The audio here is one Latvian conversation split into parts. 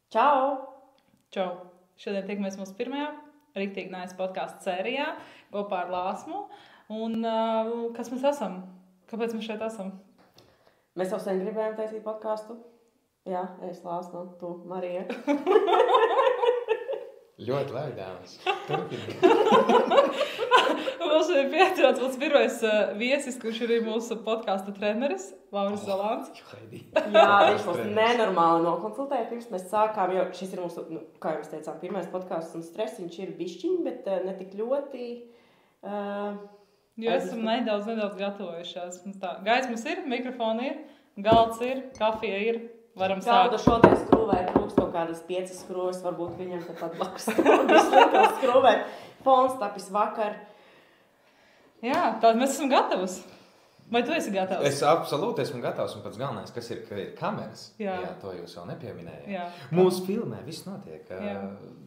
Čau! Čau! Šodien tiekamies mūsu pirmajā Riktīgi Nice podcastu sērijā kopā ar Lāsmu. Un kas mēs esam? Kāpēc mēs šeit esam? Mēs jau sen gribējām taisīt podcastu. Jā, es Lāsma, tu Marija. Ļoti laidāms. Mums ir pieturēts mūsu pirmais viesis, kurš ir mūsu podkasta treneris, Lauris Zalāns. Jā, viņš mums nenormāli nokonsultēja, pirms mēs sākām, jo šis ir mūsu, kā jau mēs teicām, pirmais podcasts un stresiņš ir bišķiņ, bet ne tik ļoti. Jo esam nedaudz gatavojušās. Gaismas ir, mikrofoni ir, galds ir, kafija ir. Varam sākt. Kāda šodien skrūvē, trūks kaut kādas 5 skrūves, varbūt viņam tāpat blakus skrūvē. Fons tapis vakar. Jā, tātad mēs esam gatavs. Vai tu esi gatavs? Es absolūti esmu gatavs, un pats galvenais, kas ir, ka ir kameras. Jā, to jūs vēl nepieminējāt. Jā. Mūsu filmē viss notiek. Jā.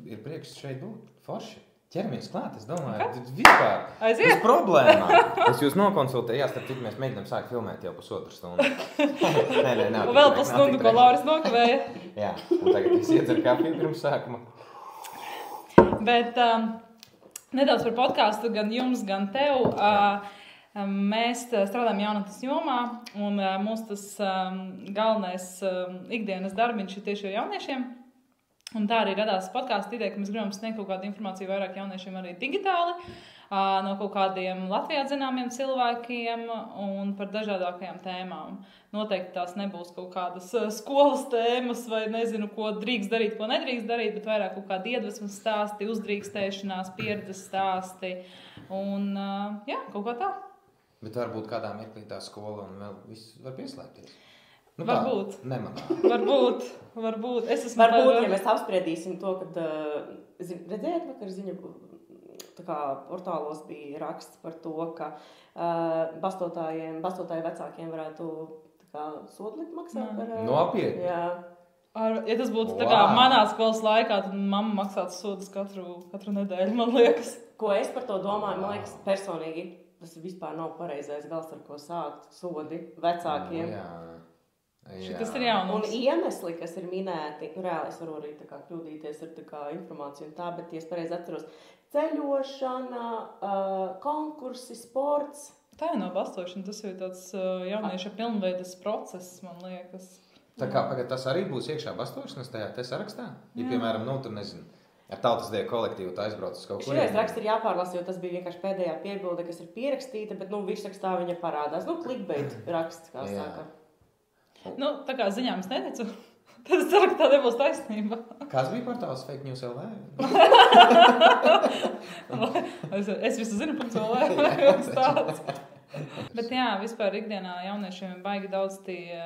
Ir prieks šeit būt. Forši. Ķeramies klāt, es domāju, vispār. Aiziet. Bez problēmām. Es jūs nokonsultēju, tad mēs mēģinām sākt filmēt jau pusotru stundu. Nē, nav. Un vēl pusstundu, ko Lauris nokavēja. Jā, un tagad es iedzeru kafiju pirms sākuma. Bet nedaudz par podcastu, gan jums, gan tev. Mēs strādājam jaunatnes jomā, un mūsu tas galvenais ikdienas darbiņš ir tieši ar jauniešiem. Un tā arī radās podkāstu ideja, ka mēs gribam sniegt kaut kādu informāciju vairāk jauniešiem arī digitāli, no kaut kādiem Latvijā zināmiem cilvēkiem un par dažādākajām tēmām. Noteikti tās nebūs kaut kādas skolas tēmas vai nezinu, ko drīkst darīt, ko nedrīkst darīt, bet vairāk kaut kādi iedvesmas stāsti, uzdrīkstēšanās, pieredzes stāsti un jā, kaut kā tā. Bet varbūt kādā mirklī tā skola un vēl viss var pieslēgties. Nu, varbūt. Nemanā. Varbūt. Varbūt, ja mēs apspriedīsim to, kad redzējāt vakar ziņu, tā kā portālos bija raksts par to, ka bastotāji vecākiem varētu sodlikt maksāt par... Nopietni? Jā. Ja tas būtu tā kā manā skolas laikā, tad mamma maksātu sodus katru nedēļu, man liekas. Ko es par to domāju, man liekas, personīgi, tas vispār nav pareizais gals, ar ko sākt sodi vecākiem. Jā. Tas ir jaunums. Un iemesli, kas ir minēti, reāli es varu arī kļūdīties ar informāciju un tā, bet es pareizi atceros, ceļošana, konkursi, sports. Tā nav bastošana, tas ir tāds jaunieša pilnveidas process, man liekas. Tā kā tas arī būs iekšā bastošanas tajā te sarakstā? Ja, piemēram, tur nezinu, ar tautas dievu kolektīvu tā aizbrauc uz kaut kur. Šoreiz raksts ir jāpārlasa, jo tas bija vienkārši pēdējā piebilde, kas ir pierakstīta, bet virsrakstā viņa parādās. Clickbait raksts, kā saka. Tā kā ziņām es neticu, tad es ceru, ka tā nebūs taisnība. Kāds bija portāls Fake News LV? Es visu zinu par LV. Bet jā, vispār ikdienā jauniešiem ir baigi daudz tie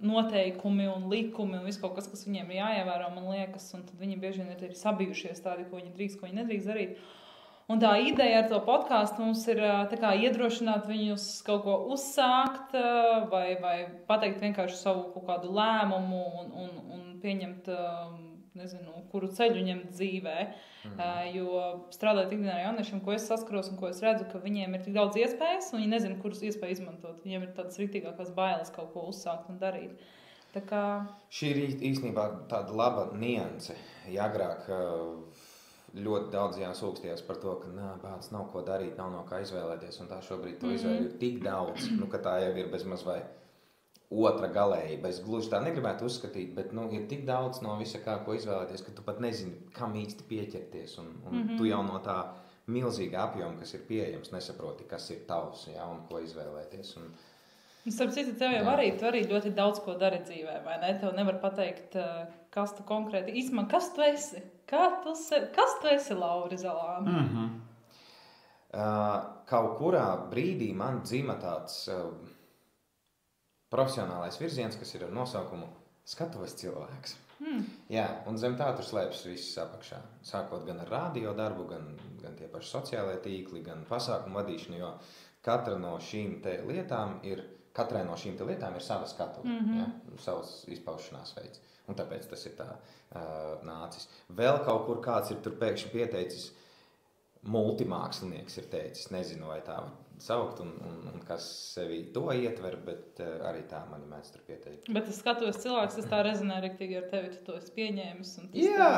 noteikumi un likumi un viss kaut kas, kas viņiem ir jāievēro, man liekas, un tad viņi bieži vien ir sabijušies tādi, ko viņi drīkst, ko viņi nedrīkst darīt. Un tā ideja ar to podkāstu mums ir iedrošināt viņus kaut ko uzsākt vai pateikt vienkārši savu kaut kādu lēmumu un pieņemt, nezinu, kuru ceļu ņemt dzīvē. Jo strādājot ikdienā ar jauniešiem, ko es saskaros un ko es redzu, ka viņiem ir tik daudz iespējas, un viņi nezina, kuras iespējas izmantot. Viņiem ir tādas riktīgākās bailes kaut ko uzsākt un darīt. Tā kā... Šī ir īstenībā tāda laba nianse. Ja agrāk ļoti daudz jāsūkstījās par to, ka bāc nav ko darīt, nav no kā izvēlēties, un tā šobrīd to izvēļu ir tik daudz, ka tā jau ir bezmaz vai otra galējība. Es gluži tā negribētu uzskatīt, bet ir tik daudz no visa kā, ko izvēlēties, ka tu pat nezini, kam īsti pieķerties, un tu jau no tā milzīga apjoma, kas ir pieejams, nesaproti, kas ir tavs, un ko izvēlēties. Starp citu, tev jau arī, tu arī ļoti daudz ko dari dzīvē, vai ne? Tev nevar pateikt, kas tu konkrēti īstenībā, kas tu esi? Kas tu esi, Lauri Zalāni? Kaut kurā brīdī man dzima tāds profesionālais virziens, kas ir ar nosaukumu skatuves cilvēks. Jā, un zem tā tur slēpjas viss apakšā. Sākot gan ar radio darbu, gan tie paši sociālai tīkli, gan pasākumu vadīšanu, jo katrai no šīm te lietām ir sava skatuve, savs izpaušanās veids. Un tāpēc tas ir tā nācis. Vēl kaut kur kāds ir tur pēkšņi pieteicis, multimākslinieks ir teicis, nezinu, vai tā saukt un kas sevi to ietver, bet arī tā mani mēdz tur pieteikt. Bet es skatos cilvēks, tas tā rezonē riktīgi ar tevi, tu to esi pieņēmis. Jā.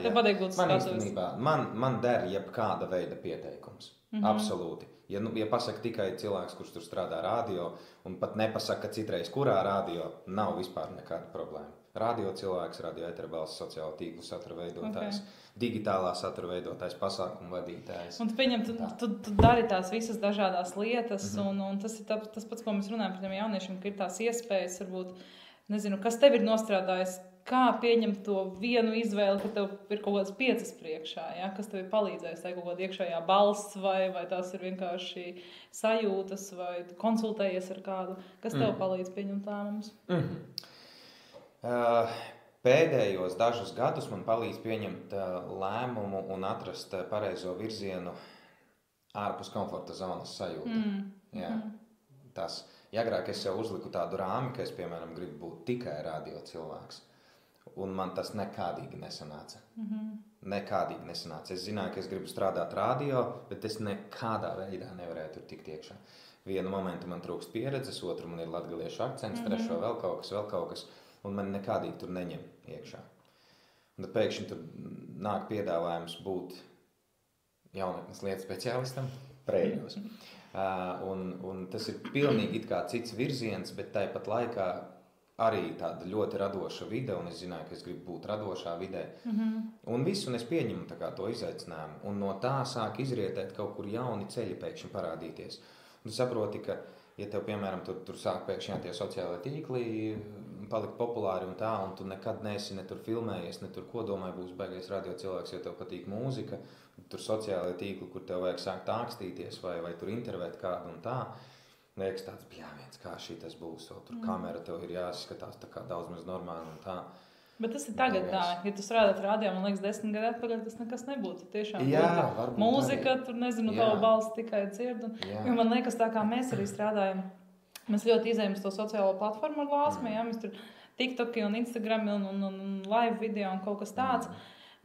Tev patīk būt Man skatos. īstenībā, man der jebkāda veida pieteikums. Absolūti. Ja pasaka tikai cilvēks, kurš tur strādā radio, un pat nepasaka citreiz, kurā radio, nav vispār nekāda problēma. Radio cilvēks, radio eterbalss, sociāla tīklu satura veidotājs, digitālā satura veidotājs, pasākumu vadītājs. Un tu pieņem, tu dari tās visas dažādās lietas, un tas ir tas pats, ko mēs runājam par tiem jauniešiem, ka ir tās iespējas, varbūt, nezinu, kas tev ir nostrādājis, kā pieņemt to vienu izvēli, ka tev ir kaut kādas 5 priekšā, ja? Kas tev ir palīdzējis, tai kaut kāda iekšējā balss, vai tās ir vienkārši sajūtas, vai konsultējies ar kādu, kas tev palīdz pieņemt lēmumus? Pēdējos dažus gadus man palīdz pieņemt lēmumu un atrast pareizo virzienu ārpus komforta zonas sajūta. Tas, ja agrāk es jau uzliku tādu rāmi, ka es, piemēram, gribu būt tikai radio cilvēks, un man tas nekādīgi nesanāca. Nekādīgi nesanāca. Es zināju, ka es gribu strādāt radio, bet es nekādā veidā nevarēju tur tikt iekšā. Vienu momentu man trūkst pieredzes, otru man ir latgaliešu akcents, trešo vēl kaut kas. Un man nekādīgi tur neņem iekšā. Un tad pēkšņi tur nāk piedāvājums būt jaunatnes lietu speciālistam Prēļos. Un tas ir pilnīgi it kā cits virziens, bet tāpat laikā arī tāda ļoti radoša vide, un es zināju, ka es gribu būt radošā vidē. Un visu, un es pieņemu tā kā to izaicinājumu. Un no tā sāk izrietēt kaut kur jauni ceļi pēkšņi parādīties. Un tu saproti, ka, ja tev, piemēram, tur sāk pēkšņi tie sociālai tīkli palikt populāri un tā, un tu nekad neesi ne tur filmējies, ne tur ko domāji būs baigais radio cilvēks, jo tev patīk mūzika, tur sociālai tīkli, kur tev vajag sākt ākstīties vai tur intervēt kādu un tā. Liekas tāds, viens, kā šitas būs, tur kamera tev ir jāskatās tā kā daudz maz normāli un tā. Bet tas ir tagad tā, ja tu strādāt radio, man liekas, 10 gadu atpakaļ, tas nekas nebūtu. Tiešām varbūt mūzika, arī. Tur nezinu, tavu balsi tikai dzird. Jo man liekas, tā kā mēs arī strādājam, mēs ļoti izējam uz to sociālo platformu ar Lāsmi, mēs tur TikToki un Instagrami un live video un kaut kas tāds.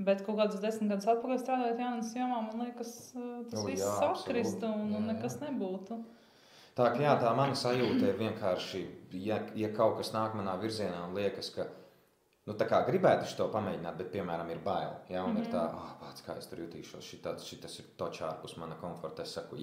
Bet kaut kādus 10 gadus atpakaļ strādājot Jānis jomā, man liekas, tas viss sakristu un nekas nebūtu. Tā mana sajūta ir vienkārši, ja kaut kas nāk manā virzienā un liekas, ka tā kā gribētu šo pamēģināt, bet, piemēram, ir bail. Un ir tā, pats, kā es tur jutīšos, šitas ir točā ārpus mana komforta. Es saku,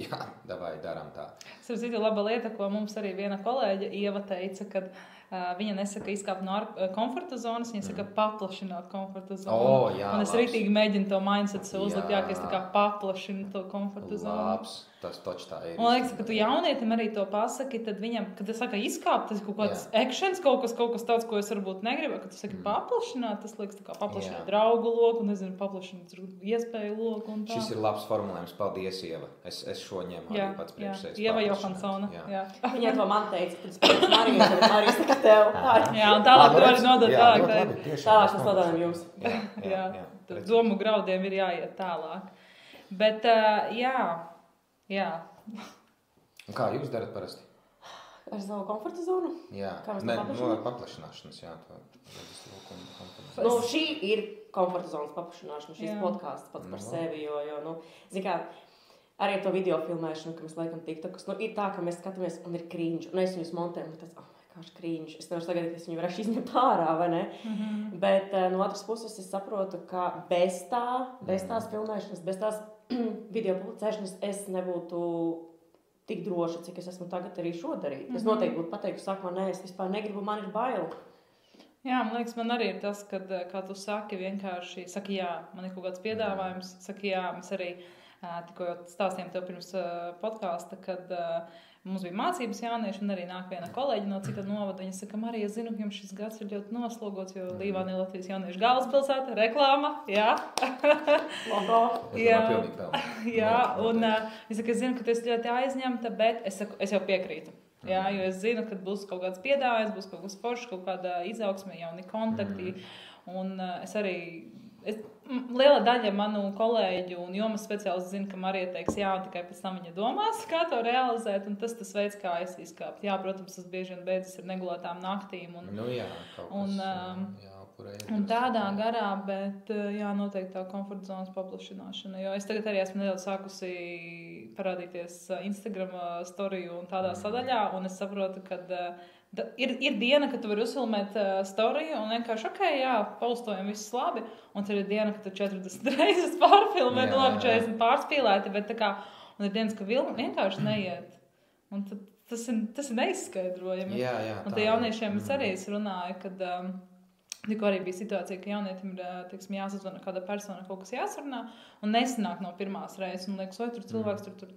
davai, daram tā. Tas ir laba lieta, ko mums arī viena kolēģe Ieva teica, kad viņa nesaka izkāpt no komforta zonas, viņa saka paplašināt komforta zonu. Un es rītīgi mēģinu to mindset uzlikt, ka es tā kā paplašinu to komforta zonu. Labs, tas toč tā ir. Man liekas, ka tu jaunietim arī to pasaki, tad viņam, kad es saka izkāpt, tas ir kaut kāds actions, kaut kas tāds, ko es varbūt negribu, kad tu saki paplašināt, tas liekas tā kā paplašināt draugu loku, nezinu, paplašināt iespēju loku un tā. Šis ir labs formulējums. Paldies, Ieva. Es šo ņemu arī pats priekš sevis. Ieva Johansona. Viņa to man teica, kad es pēc Marijas saka tev. Un tālāk tu vari nodot tālāk. Tālāk mēs nododam jums. Tad domu graudiem ir jāiet tālāk. Bet, jā. Un kā jūs darat parasti? Ar savu komforta zonu? Jā. Kā mēs to paplašināšanas, šī ir komforta zonas paplašināšana, šis podcasts pats par sevi, jo zin kā, arī ar to video filmēšanu, ka mēs laikam TikTokus, ir tā, ka mēs skatāmies un ir cringe, un es viņus montēju, un tāds, kāds cringe, es nevaru sagaidīt, ka es viņu varēšu izņemt ārā, vai ne? Bet no otras puses es saprotu, ka bez tās filmēšanas, bez tās video publicēšanas es nebūtu tik droša, cik es esmu tagad arī šo darīt. Es noteikti būtu pateikusi sākumā, nē, es vispār negribu, man ir bail. Jā, man liekas, man arī ir tas, kad, kā tu saki, vienkārši saki jā, man ir kaut kāds piedāvājums, saki jā, mēs arī tikko jau stāstījām tev pirms podkāsta, kad mums bija mācības jaunieši, un arī nāk viena kolēģi no cita novada. Viņa saka, Marija, es zinu, ka jums šis gads ir ļoti noslogots, jo Līvānī Latvijas jauniešu galvaspilsēta, reklāma, jā. Logo. Jā, un es saku, es zinu, ka tu esi ļoti aizņemta, bet es jau piekrītu. Jā, jo es zinu, ka būs kaut kāds piedāvājums, būs kaut kas foršs, kaut kāda izaugsme, jauni kontakti. Un es arī, liela daļa manu kolēģu un jomas speciālistu zina, ka Marija teiks jā, un tikai pēc tam viņa domās, kā to realizēt. Un tas veids, kā es izkāptu. Jā, protams, tas bieži vien beidzas ar negulētām naktīm. Jā, kaut kas Un tādā garā, bet jā, noteikti tā komforta zonas paplašināšana. Jo es tagad arī esmu nedaudz sākusi parādīties Instagram storiju un tādā sadaļā, un es saprotu, ka ir diena, kad tu vari uzfilmēt storiju un vienkārši, jā, postojam viss labi, un tad ir diena, kad tu 40 reizes pārfilmē, labi, 40 pārspīlēti, bet tā kā, un ir dienas, ka vienkārši neiet. Un tad tas ir neizskaidrojami. Jā, un te jauniešiem es arī runāju, kad tikko arī bija situācija, ka jaunietim ir, teiksim, jāsazvana kāda persona, kaut kas jāsarunā, un nesanāk no pirmās reizes, un liekas, tur cilvēks tur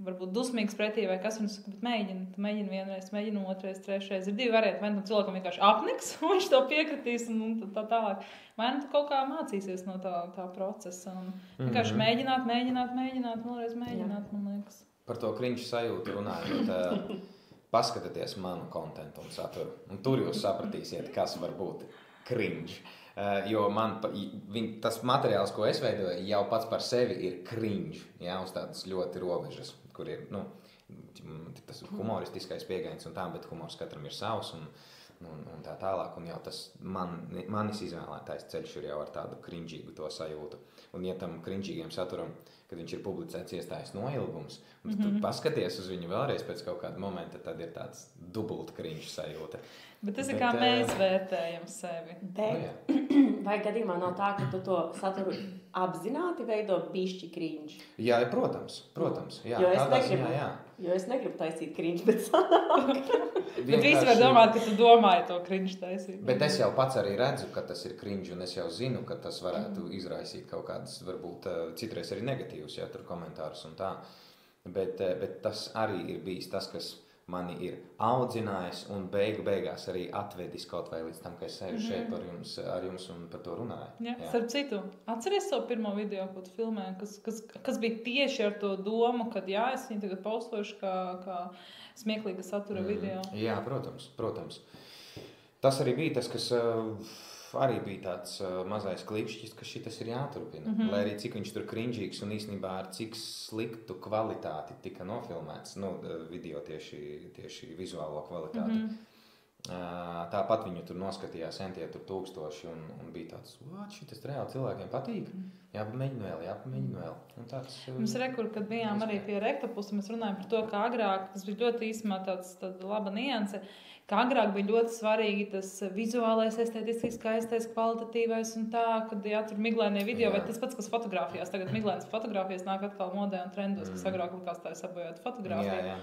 varbūt dusmīgs pretī vai kas, un es saku, bet mēģini vienreiz, mēģini otrais, trešreiz. Ir divi varianti, vai nu cilvēkam vienkārši apniks, un viņš to piekritīs, un tā tālāk. Vai nu tu kaut kā mācīsies no tā procesa, un vienkārši mēģināt, vēlreiz mēģināt, man liekas. Par to cringe sajūtu runājot, paskatieties manu kontentu un saturu. Un tur jūs sapratīsiet, kas var būt cringe. Jo tas materiāls, ko es veidoju, jau pats par sevi ir cringe. Jā, uz tādas ļoti robežas, kur ir tas humoristiskais pieejams un tā, bet humors katram ir savs un tā tālāk. Un jau tas manis izvēlētais ceļš ir jau ar tādu cringeīgu to sajūtu. Un ja tam cringeīgiem saturam, kad viņš ir publicēts, iestājas noilgums, un tu paskaties uz viņu vēlreiz pēc kaut kāda momenta, tad ir tāds dubult cringe sajūta. Bet tas ir kā mēs vērtējam sevi. Vai gadījumā nav tā, ka tu to saturu apzināti veido bišķi cringe? Jā, protams. Jā, jo es negribu taisīt cringe, bet sanāk. Bet visi var domāt, ka tu domāji to cringe taisīt. Bet es jau pats arī redzu, ka tas ir cringe, un es jau zinu, ka tas varētu izraisīt kaut kādas, varbūt citreiz arī negatīvus, ja tur komentārus un tā. Bet tas arī ir bijis tas, kas mani ir audzinājis un beigās arī atvedis kaut vai līdz tam, ka es sēžu šeit ar jums un par to runāju. Jā. Starp citu, atceries savu pirmo video, ko tu filmēji, kas bija tieši ar to domu, kad es viņu tagad postošu kā smieklīga satura video. Jā, protams. Tas arī bija tas, kas arī bija tāds mazais klipšķis, ka šitas ir jāturpina. Lai arī cik viņš tur cringeīgs un īstenībā ar cik sliktu kvalitāti tika nofilmēts, video tieši vizuālo kvalitāti. Tāpat viņu tur noskatījās entie tur tūkstoši un bija tāds, šitas reāli cilvēkiem patīk. Jāpamēģina vēl. Mums rekur, kad bijām arī pie Rektopusa, mēs runājam par to, kā agrāk, tas bija ļoti īsumā tāda laba nianse, ka agrāk bija ļoti svarīgi tas vizuālais, estētiskais, skaistais, kvalitatīvais un tā, kad tur miglainie video, vai tas pats, kas fotografijās. Tagad miglainas fotografijas nāk atkal modē un trendos, kas agrāk likās tā sabojāt fotografiju.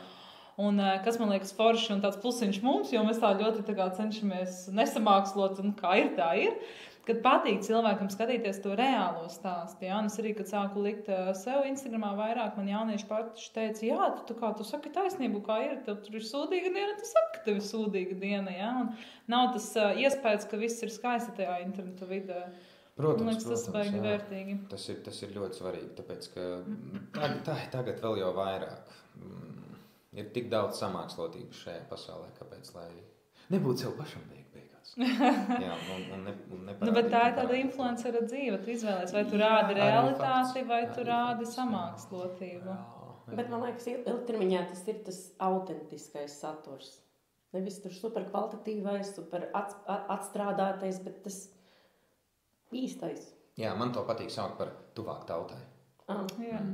Un kas man liekas forši un tāds plusiņš mums, jo mēs tā ļoti cenšamies nesamākslot un kā ir, tā ir. Kad patīk cilvēkam skatīties to reālo stāstu. Jā, un es arī, kad sāku likt sev Instagramā vairāk, man jaunieši paši teica, tu saki taisnību, kā ir, tev tur ir sūdīga diena, tu saki, ka tev ir sūdīga diena, jā, un nav tas iespējas, ka viss ir skaisti tajā interneta vidē. Protams, tas baigi vērtīgi. Tas ir ļoti svarīgi, tāpēc, ka tagad vēl jau vairāk. Ir tik daudz samākslotības šajā pasaulē, kāpēc, lai nebūtu sev pašam beigās. Jā, bet tā ir tāda influencera dzīve. Tu izvēlēsi, vai tu rādi realitāti, vai tu rādi samākslotību. Bet man liekas, ilgtermiņā tas ir tas autentiskais saturs. Nevis tur super kvalitatīvais, super atstrādātais, bet tas īstais. Jā, man to patīk saukt par tuvāk tautai.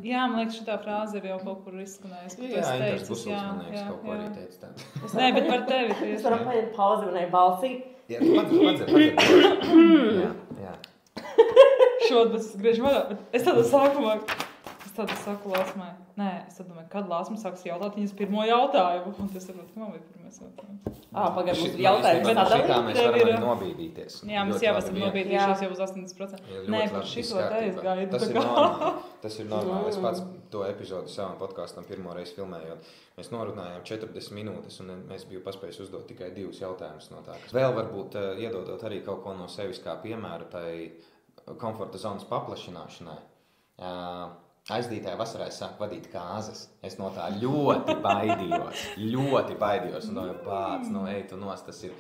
Jā, man liekas, šitā frāze ir jau kaut kur izskanējusi. Jā, Inters Busls, man liekas, kaut ko arī teica tādu. Nē, bet par tevi. Es varu paņemt pauzi manai balsī. Jā, tu padzir. Jā. Šodien es griežu vaļā, bet es tādu saku Lāsmai. Nē, es domāju, kad Lāsma sāks jautāt viņas pirmo jautājumu. Un es saprotu, ka man bija pirmais jautājums. Pagaid, mums jautājums šitā mēs varam arī nobīdīties. Jā, mēs jau esam nobīdījušies jau uz 80%. Nē, par šito te es gaidu. Tas ir normāli. Es pats to epizodu savam podkastam pirmoreiz filmējot. Mēs norunājām 40 minūtes, un es biju paspējis uzdot tikai 2 jautājumus no tā. Vēl varbūt iedodot arī kaut ko no sevis kā piemēru tai komforta zonas paplašināšanai. Aizdītajā vasarā es sāku vadīt kāzas. Es no tā ļoti baidījos. Un domāju, ej tu nost, tas ir...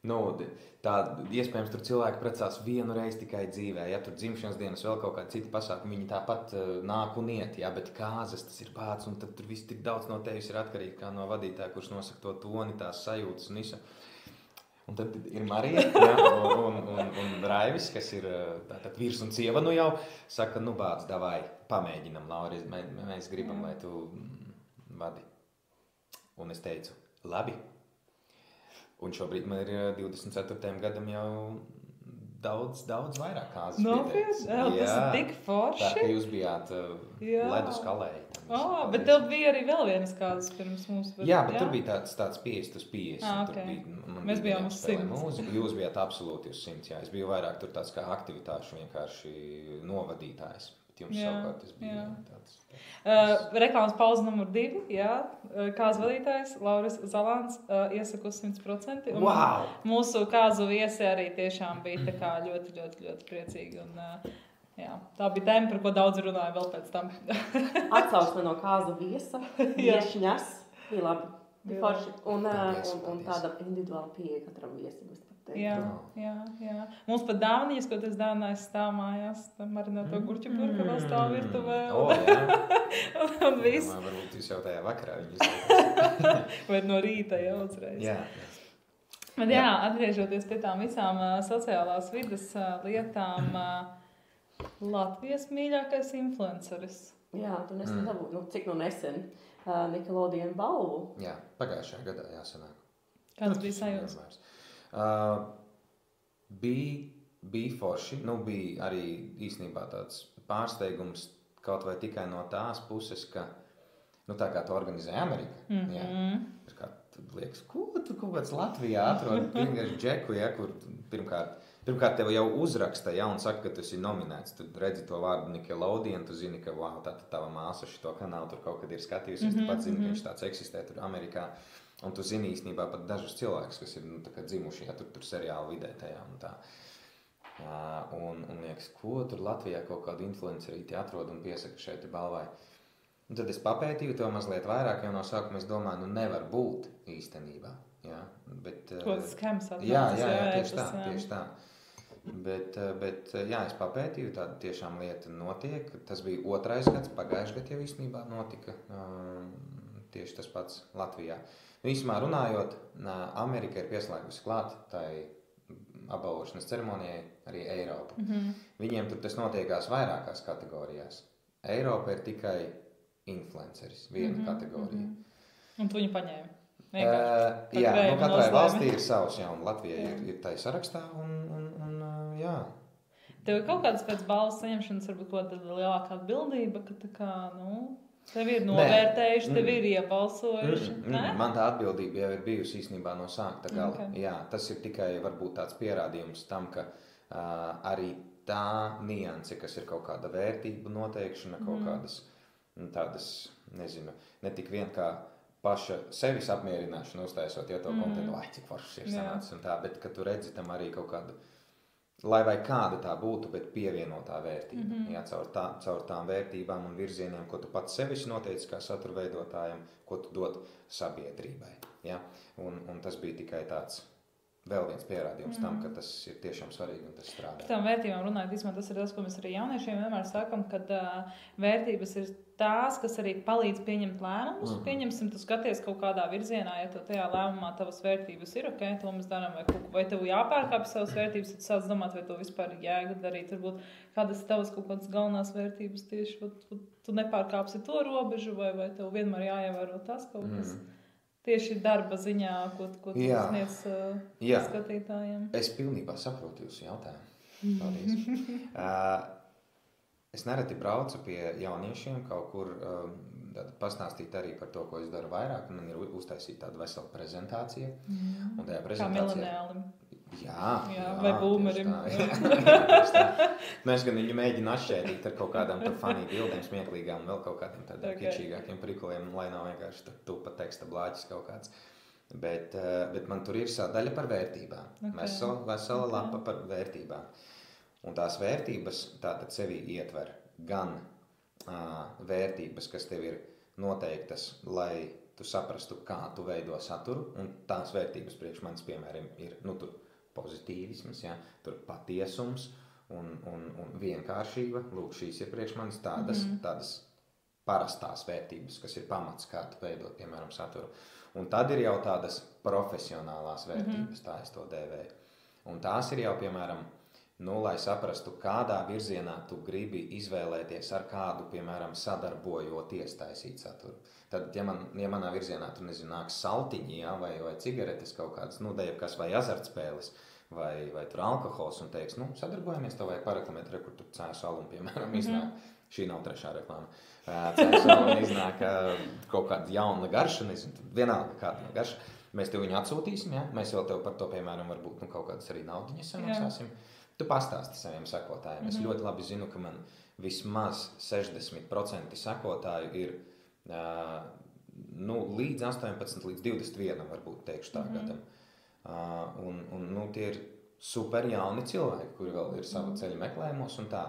iespējams, tur cilvēki precās vienu reizi tikai dzīvē. Ja tur dzimšanas dienas vēl kaut kādi citi pasākumi, viņi tāpat nāk un iet. Ja, bet kāzas tas ir bāds, un tad tur viss tik daudz no tevis ir atkarīgi kā no vadītāja, kurš nosaka to toni, tās sajūtas un visu. Un tad ir Marija, ja, un Raivis, kas ir tātad vīrs un sieva, nu jau saka, nu bāc, davai, pamēģinam, Lauri, mēs gribam, lai tu vadi. Un es teicu, labi. Un šobrīd man ir 24. gadam jau daudz vairāk kāzas pieteikts. Tas ir tik forši. Tā, ka jūs bijāt ledus kalēji. Bet tev bija arī vēl vienas kāzas pirms mums. Jā, bet tur bija tāds 50 uz 50. Okay. Mēs bijām uz 100. Jūs bijāt absolūti uz 100, jā. Es biju vairāk tur tāds kā aktivitāšu vienkārši novadītājs. Jums savukārt tas bija tāds. Reklāmas pauze numur 2, jā. Kāzu vadītājs Lauris Zalāns iesaka uz 100%. Un mūsu kāzu viesi arī tiešām bija tā kā ļoti priecīgi. Un, jā, tā bija tēma, par ko daudz runāja vēl pēc tam. Atsauksme no kāzu viesa, viešņas, bija labi. Forši. Un tāda individuāla pieeja katram viesim. Jā. Mums pat dāvaniņas, ko tas dāvinājis stāv mājās, marināto gurķu burka vēl stāv virtuvē. Un viss. Varbūt jūs jau tajā vakarā viņus vai no rīta jau uzreiz. Jā. Bet atgriežoties pie tām visām sociālās vidas lietām, Latvijas mīļākais influenceris. Jā, tu nesen dabūji, cik nesen Nickelodeon balvu. Jā, pagājušajā gadā jāsanāk. Kāds bija sajūts? Bija forši, bija arī īstenībā tāds pārsteigums kaut vai tikai no tās puses, ka, tā kā to organizēja Amerika, jā, liekas, ko tu kaut kāds Latvijā atrod, vienkārši džeku, kur pirmkārt tev jau uzraksta, un saka, ka tu esi nominēts, tu redzi to vārdu Nickelodeon, tu zini, ka, tātad tava māsa šito kanālu tur kaut kad ir skatījusies, tu pats zini, ka viņš tāds eksistē tur Amerikā. Un tu zini īstenībā pat dažus cilvēkus, kas ir dzimuši, tur seriālu vidē tajā un tā. Un liekas, ko tur Latvijā kaut kādu influencerīti atrod un piesaka šeit balvai. Un tad es papētīju to mazliet vairāk, jo no sākuma es domāju, nevar būt īstenībā. Jā, bet, ko tas skams atnācis? Jā, tieši tā. Bet es papētīju, tāda tiešām lieta notiek. Tas bija 2. gads, pagājušajā gadā jau īstenībā notika tieši tas pats Latvijā. Īsumā runājot, Amerika ir pieslēgusi klāt tai apbalvošanas ceremonijai arī Eiropu. Viņiem tur tas notiekās vairākās kategorijās. Eiropa ir tikai influenceris, viena kategorija. Un tu viņu paņēmi? Jā, katrai valstī ir savs, un Latvija ir tai sarakstā, un jā. Tev ir kaut kādas pēc balvas saņemšanas varbūt kaut kāda lielākā atbildība, ka tā kā, tevi ir novērtējuši, tevi ir iebalsojuši. Man tā atbildība jau ir bijusi īstenībā no sākta gala. Okay. Jā, tas ir tikai varbūt tāds pierādījums tam, ka arī tā nianse, kas ir kaut kāda vērtību noteikšana, kaut kādas tādas, nezinu, ne tik vien kā paša sevis apmierināšana uztaisot, ja to kontentu, cik foršs ir sanācis un tā, bet ka tu redzi tam arī kaut kādu, lai vai kāda tā būtu, bet pievienotā vērtība. Jā, caur tām vērtībām un virzieniem, ko tu pats sevis noteici kā satura veidotājam, ko tu dod sabiedrībai. Ja? Un tas bija tikai tāds vēl viens pierādījums tam, ka tas ir tiešām svarīgi un tas strādā. Par tām vērtībām runājot, tas ir tas, ko mēs arī jauniešiem vienmēr sakam, kad vērtības ir tās, kas arī palīdz pieņemt lēmumus. Pieņemsim, tu skaties kaut kādā virzienā, ja tajā lēmumā tavas vērtības ir, to mēs darām, vai tev jāpārkāpj savas vērtības, tad tu sāc domāt, vai to vispār ir jēga darīt. Varbūt kādas tavas kaut kādas galvenās vērtības tieši, tu nepārkāpsi to robežu, vai tev vienmēr jāievēro tas kaut kas. Tieši darba ziņā, ko tu sniedz skatītājiem. Es pilnībā saprotu jūsu jautājumu. Paldies. Es nereti braucu pie jauniešiem kaut kur pastāstīt arī par to, ko es daru vairāk. Man ir uztaisīta tāda vesela prezentācija. Un tajā prezentācijā... Kā millenniālim. Jā, vai boomerim. Mēs gan viņu mēģinu atšķēdīt ar kaut kādām funny bildēm, smieklīgām un vēl kaut kādiem tādiem kičīgākiem prikuliem, lai nav vienkārši tupa teksta blāķis kaut kāds. Bet man tur ir sadaļa par vērtībām. Vesela lapa par vērtībām. Un tās vērtības tātad sevī ietver gan vērtības, kas tev ir noteiktas, lai tu saprastu, kā tu veido saturu, un tās vērtības priekš manis, piemēram, ir tur pozitīvisms, tur patiesums un vienkāršība. Lūk, šīs ir priekš manis tādas parastās vērtības, kas ir pamats, kā tu veidot, piemēram, saturu. Un tad ir jau tādas profesionālās vērtības, tā es to dēvēju. Un tās ir jau, piemēram, Nu, lai saprastu, kādā virzienā tu gribi izvēlēties ar kādu, piemēram, sadarbojoties taisīt saturu. Tad, ja manā virzienā tur, nezinu, nāks saltiņi, ja, vai cigaretes kaut kādas, nu, kas vai azartspēles, vai tur alkohols, un teiks, nu, sadarbojamies, tev vajag pareklamēt, kur tu cēsu alumu, piemēram, iznāk. Šī nav trešā reklāma. Cēsu alumu iznāk kaut kāda jauna garša, nezinu, vienalga kāda garša. Mēs tev viņu atsūtīsim, ja? Mēs vēl tev par to, piemēram, varbūt kaut kādas arī naudiņas samaksāsim. Tu pastāsti saviem sekotājiem. Es ļoti labi zinu, ka man vismaz 60% sekotāju ir līdz 18, līdz 21, varbūt teikšu tā gadam. Un tie ir super jauni cilvēki, kuri vēl ir sava ceļa meklējumos un tā.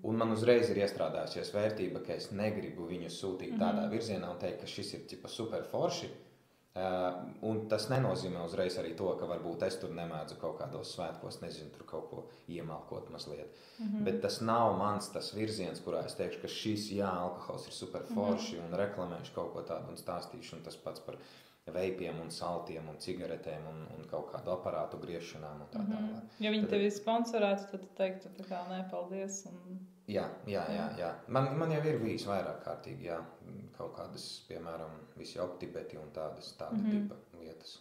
Un man uzreiz ir iestrādājusies vērtība, ka es negribu viņus sūtīt tādā virzienā un teikt, ka šis ir tipa super forši. Un tas nenozīmē uzreiz arī to, ka varbūt es tur nemēdzu kaut kādos svētkos, nezinu, tur kaut ko iemalkot mazliet. Bet tas nav mans tas virziens, kurā es teikšu, ka šis, alkohols ir super forši un reklamēšu kaut ko tādu un stāstīšu, un tas pats par veipiem un saltiem un cigaretēm un kaut kādu aparātu griešanām un tā tālāk. Ja viņi tevi sponsorētu, tad tu teiktu, tā kā nē, paldies. Jā. Man jau ir bijis vairāk kārtīgi, kaut kādas, piemēram, visi optibeti un tāda tipa lietas.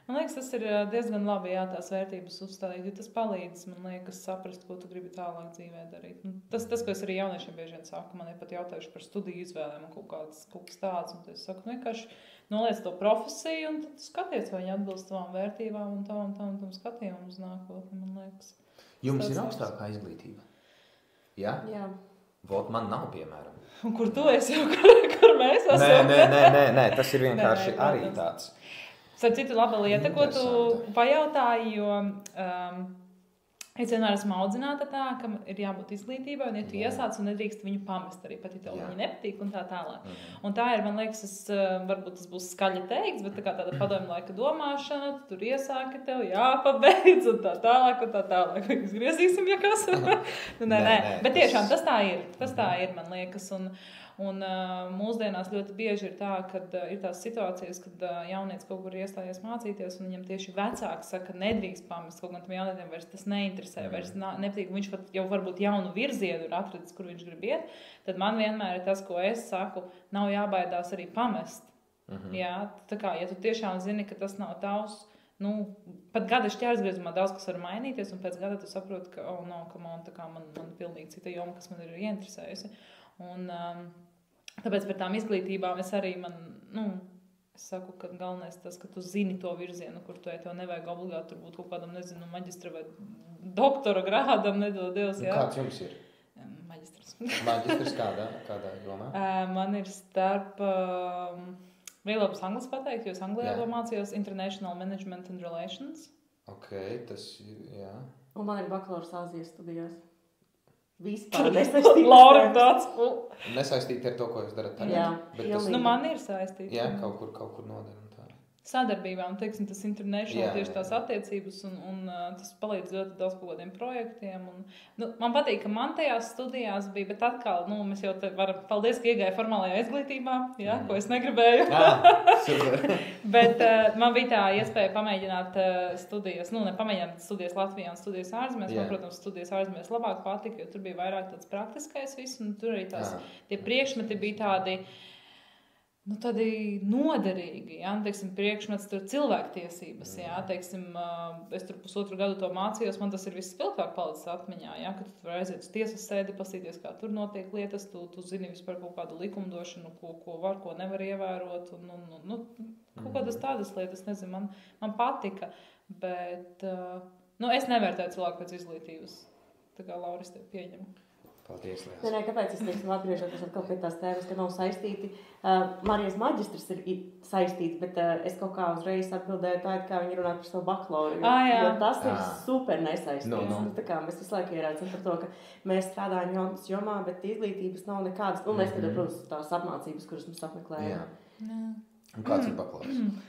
Man liekas, tas ir diezgan labi, tās vērtības uzstādīt, jo tas palīdz, man liekas, saprast, ko tu gribi tālāk dzīvē darīt. Tas, ko es arī jauniešiem bieži vien saku, man ir pat jautājuši par studiju izvēlēm un kaut kas tāds, un es saku, vienkārši noliec to profesiju, un tad skaties, vai viņi atbilst tavām vērtībām un tam skatījumu uz nākotni, man liekas. Jums ir augstākā izglītība? Jā? Jā. Vot man nav, piemēram. Un kur tu esi, kur mēs esam? Nē, tas ir vienkārši arī tāds. Starp citu, laba lieta, ko tu pajautāji, jo es vienmēr esmu audzināta tā, ka ir jābūt izglītībai, un ja tu iesāc un nedrīkst viņu pamest arī, pat ja tev viņi nepatīk un tā tālāk. Un tā ir, man liekas, varbūt tas būs skaļi teikts, bet tā kā tāda padomju laika domāšana, tu tur iesāki tev jāpabeidz un tā tālāk. Vai izgriezīsim, ja kas? Nē. Bet tiešām tas tā ir, man liekas, un mūsdienās ļoti bieži ir tā, kad ir tās situācijas, kad jaunietis kaut kur iestājies mācīties, un viņam tieši vecāki saka, ka nedrīkst pamest, kaut gan tam jaunietim vairs tas neinteresē, vairs nepatīk, viņš pat jau varbūt jaunu virzienu ir atradis, kur viņš grib iet, tad man vienmēr ir tas, ko es saku, nav jābaidās arī pamest. Jā, tā kā, ja tu tiešām zini, ka tas nav tavs, pat gada šķērsgriezumā daudz kas var mainīties, un pēc gada tu saproti, ka, man pilnīgi cita joma, kas man ir ieinteresējusi. Un tāpēc par tām izglītībām es arī es saku, ka galvenais tas, ka tu zini to virzienu, kur tu tev nevajag obligāti tur būt kaut kādam, nezinu, maģistra vai doktora grādam, nedod Dievs, jā. Kāds jums ir? Maģistrs. Maģistrs kādā jomā? Man ir starp, vēlēpus anglis pateikt, jo es Anglijā mācījos International Management and Relations. Ok, tas, jā. Un man ir bakalaurs Āzijas studijās. Vispār nesaistīti. Nesaistīti ar to, ko jūs darat tagad. Jā, bet tas, man ir saistīti. Jā, kaut kur nodara. Sadarbībā, un teiksim, tas international tieši tās attiecības, un tas palīdz ļoti daudz kaut kādiem projektiem. Man patīk, ka man tajās studijās bija, bet atkal, mēs jau te varam, paldies, ka iegāju formālajā izglītībā, ko es negribēju. Bet man bija tā iespēja pamēģināt studijas, nepamēģināt studijas Latvijā un studijas ārzemēs. Man, protams, studijas ārzemēs labāk patika, jo tur bija vairāk tāds praktiskais viss, un tur arī tie priekšmeti bija tādi, tādi noderīgi, teiksim, priekšmets tur cilvēktiesības, teiksim, es tur 1,5 gadu to mācījos, man tas ir viss spilgtāk palicis atmiņā, ka tu var aiziet uz tiesas sēdi, pasīties, kā tur notiek lietas, tu zini vispār kaut kādu likumdošanu, ko var, ko nevar ievērot, un kaut kādas tādas lietas, nezinu, man patika, bet, es nevērtēju cilvēku pēc izglītības, tā kā Lauris te pieņemu. Paldies, Nē, kāpēc es teiksim atgriežoties atkal pie tās tēmas, ka nav saistīti. Marijas maģistrs ir saistīts, bet es kaut kā uzreiz atbildēju tā, kā viņi runā par savu bakalauru, jo tas ir super nesaistīts. Tā kā mēs visu laiku ierācam par to, ka mēs strādājam jaunas jomā, bet izglītības nav nekādas, un neskatot, protams, tās apmācības, kuras mēs apmeklējam. Un kāds ir bakalaurs?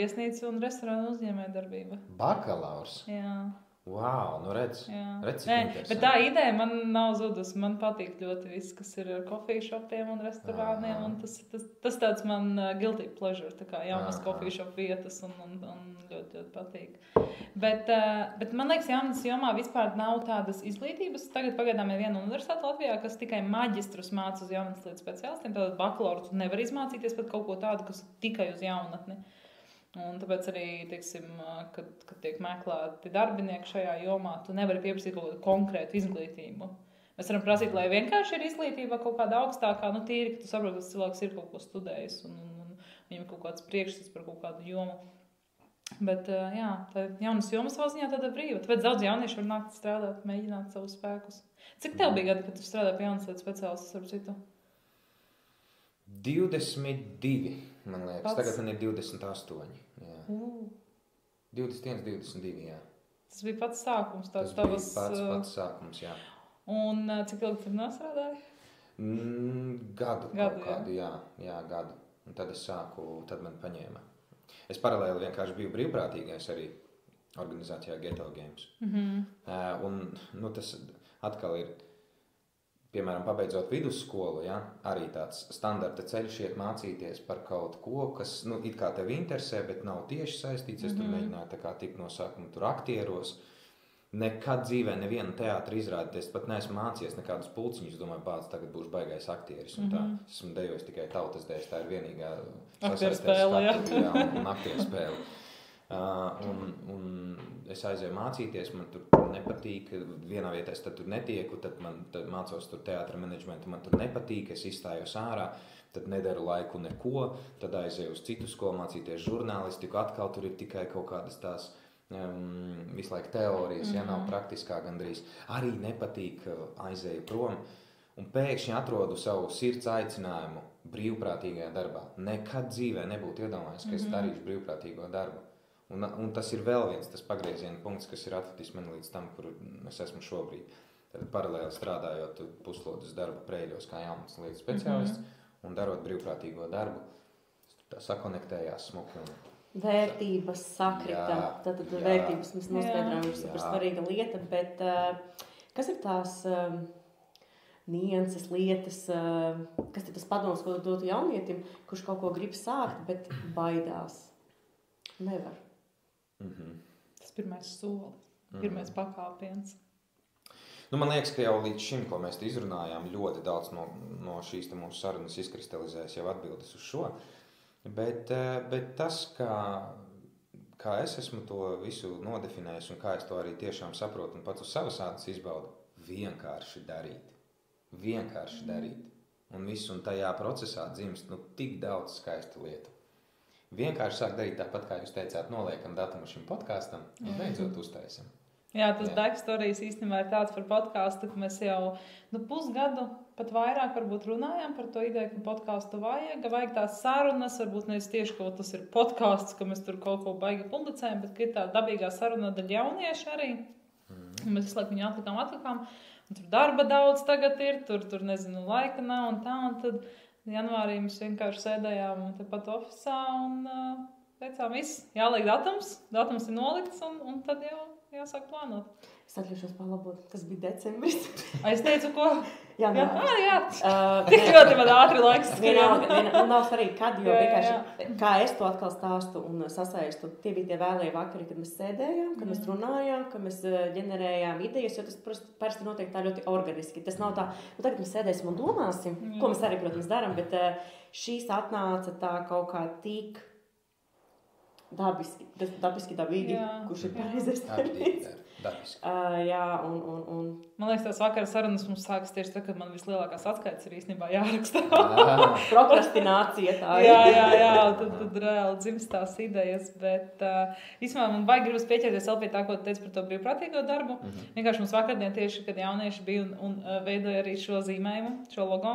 Viesnīca un restorāna uzņēmējdarbība. Bakalaurs? Jā. Wow, nu redz, cik interesanti. Bet tā ideja man nav zudusi. Man patīk ļoti viss, kas ir ar coffee shopiem un restorāniem. Un tas tāds man guilty pleasure, tā kā jaunas coffee shop vietas un ļoti, ļoti patīk. Bet man liekas, jaunas jomā vispār nav tādas izglītības. Tagad pagaidām ir viena universitāte Latvijā, kas tikai maģistrus māca uz jaunas lietas speciālistiem. Tātad bakalauru tu nevar izmācīties pat kaut ko tādu, kas tikai uz jaunatni. Un tāpēc arī, teiksim, kad tiek meklēti darbinieki šajā jomā, tu nevari pieprasīt kaut kādu konkrētu izglītību. Mēs varam prasīt, lai vienkārši ir izglītība kaut kāda augstākā, tīri, ka tu saproti, ka cilvēks ir kaut ko studējis un viņam kaut kāds priekšstats par kaut kādu jomu. Bet, tā jaunas jomas savā ziņā tāda brīva. Tāpēc daudz jaunieši var nākt strādāt, mēģināt savus spēkus. Cik tev bija gadi, kad tu strādāji pie jaunas lietas speciālistas ar citu? 22, man liekas. Pats? Tagad man ir 28. Jā. 21, 22, jā. Tas bija pats sākums. Tas bija pats sākums, jā. Un cik ilgi tur nostrādāji? Gadu kādu, jā, gadu. Un tad es sāku, tad man paņēma. Es paralēli vienkārši biju brīvprātīgais arī organizācijā Ghetto Games. Un tas atkal ir, piemēram, pabeidzot vidusskolu, ja, arī tāds standarta ceļš iet mācīties par kaut ko, kas, it kā tevi interesē, bet nav tieši saistīts. Es tur mēģināju tā kā tikt no sākuma tur aktieros. Nekad dzīvē nevienu teātri izrādīties, pat neesmu mācījies nekādus pulciņus. Domāju, bāc, tagad būšu baigais aktieris. Un tā, esmu dejojis tikai tautas dēļ, tā ir vienīgā aktierspēle, un aktierspēle. Un es aizēju mācīties, man tur nepatīk, vienā vietā es tad tur netieku, tad mācos tur teātra menedžmentu, man tur nepatīk, es izstājos ārā, tad nedaru laiku neko, tad aizēju uz citu skolu mācīties žurnālistiku, atkal tur ir tikai kaut kādas tās visu laiku teorijas, ja nav praktiskā gandrīz. Arī nepatīk, aizēju prom un pēkšņi atrodu savu sirds aicinājumu brīvprātīgajā darbā. Nekad dzīvē nebūtu iedomājies, ka es darīšu brīvprātīgo darbu. Un tas ir vēl viens tas pagrieziena punkts, kas ir atvedis mani līdz tam, kur es esmu šobrīd. Tad paralēli strādājot puslodes darbu Preiļos kā jaunas lietas speciālists un darot brīvprātīgo darbu, tā sakonektējās smuki un vērtības sakrita. Tad vērtības mēs noskaidrām, ir super svarīga lieta, bet kas ir tās nianses lietas, kas ir tas padoms, ko dotu jaunietim, kurš kaut ko grib sākt, bet baidās? Nevar. Tas pirmais solis, pirmais pakāpiens. Man liekas, ka jau līdz šim, ko mēs izrunājām, ļoti daudz no šīs mūsu sarunas izkristalizējas jau atbildes uz šo. Bet tas, kā es esmu to visu nodefinējis un kā es to arī tiešām saprotu un pats uz savas ādas izbaudu, vienkārši darīt. Vienkārši darīt. Un visu, un tajā procesā dzimst tik daudz skaistu lietu. Vienkārši sāk darīt tāpat, kā jūs teicāt, noliekam datumu šim podkāstam un beidzot uztaisam. Jā, tas backstorijas īstenībā ir tāds par podkāstu, ka mēs jau pusgadu, pat vairāk varbūt runājām par to ideju, ka podkāstu vajag tās sarunas, varbūt nevis tieši, ka tas ir podkāsts, ka mēs tur kaut ko baigi publicējam, bet ka ir tā dabīgā saruna daļa jaunieši arī. Un mēs visu laiku viņu atlikām, un tur darba daudz tagad ir, tur nezinu, laika nav un tā, un tad janvārī mēs vienkārši sēdējām tepat ofisā un teicām, viss, jāliek datums ir nolikts, un tad jau jāsāk plānot. Es atļaušos palabot, tas bija decembris. Es teicu, ko? Jā. Tik ļoti man ātri laiks. Nav svarīgi, kad, jo vienkārši, kā es to atkal stāstu un sasaistu, tie bija tie vēlēji vakari, kad mēs sēdējām, kad mēs runājām, kad mēs ģenerējām idejas, jo tas parasti notiek tā ļoti organiski. Tas nav tā, tagad mēs sēdēsim un domāsim, ko mēs arī, protams, darām, bet šīs atnāca tā kaut kā tik dabīgi, kurš ir pareizais termins. Dabiski. Man liekas, tās vakara sarunas mums sākas tieši tad, kad man vislielākās atskaites ir īstenībā jāraksta. Prokrastinācija tā ir. Jā, tad reāli dzimst tās idejas, bet īstenībā man baigi gribas pieķerties vēl pie tā, ko tu teici par to brīvprātīgo darbu. Vienkārši mums vakardien tieši, kad jaunieši bija un veidoja arī šo zīmējumu, šo logo,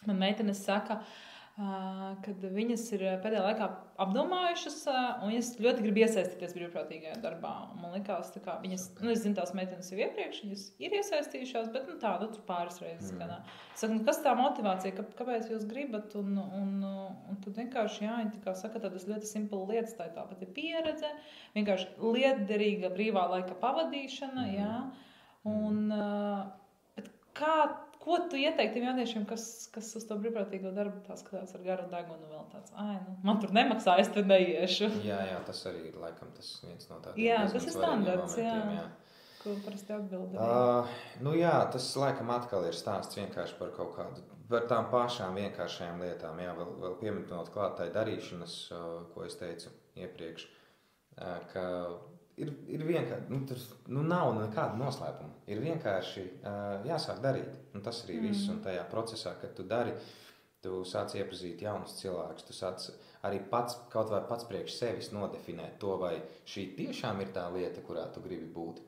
man meitenes saka, kad viņas ir pēdējā laikā apdomājušas, un viņas ļoti grib iesaistīties brīvprātīgajā darbā. Un man likās, kā viņas, es zinu, tās meitenes jau iepriekš, viņas ir iesaistījušās, bet tur pāris reizes gadā. Saku, kas tā motivācija, kāpēc jūs gribat? Un tad vienkārši, viņi tā kā saka, tādas ļoti simpla lietas, tā tāpat ir pieredze, vienkārši lietderīga brīvā laika pavadīšana, un ko tu ieteikti tiem jauniešiem, kas uz to brīvprātīgo darbu tā skatās ar garu degunu vēl tāds, man tur nemaksā, es tur neiešu. Jā, tā arī ir laikam tas viens no tādiem. Jā, tas ir standarts, ko parasti atbildē. Tas laikam atkal ir stāsts vienkārši par kaut kādu, par tām pašām vienkāršajām lietām. Jā, vēl pieminot klāt tai darīšanas, ko es teicu iepriekš, ka ir vienkārši, nav nekāda noslēpuma. Ir vienkārši jāsāk darīt. Un tas arī viss. Un tajā procesā, kad tu dari, tu sāc iepazīt jaunus cilvēkus. Tu sāc arī kaut vai pats priekš sevis nodefinēt to, vai šī tiešām ir tā lieta, kurā tu gribi būt.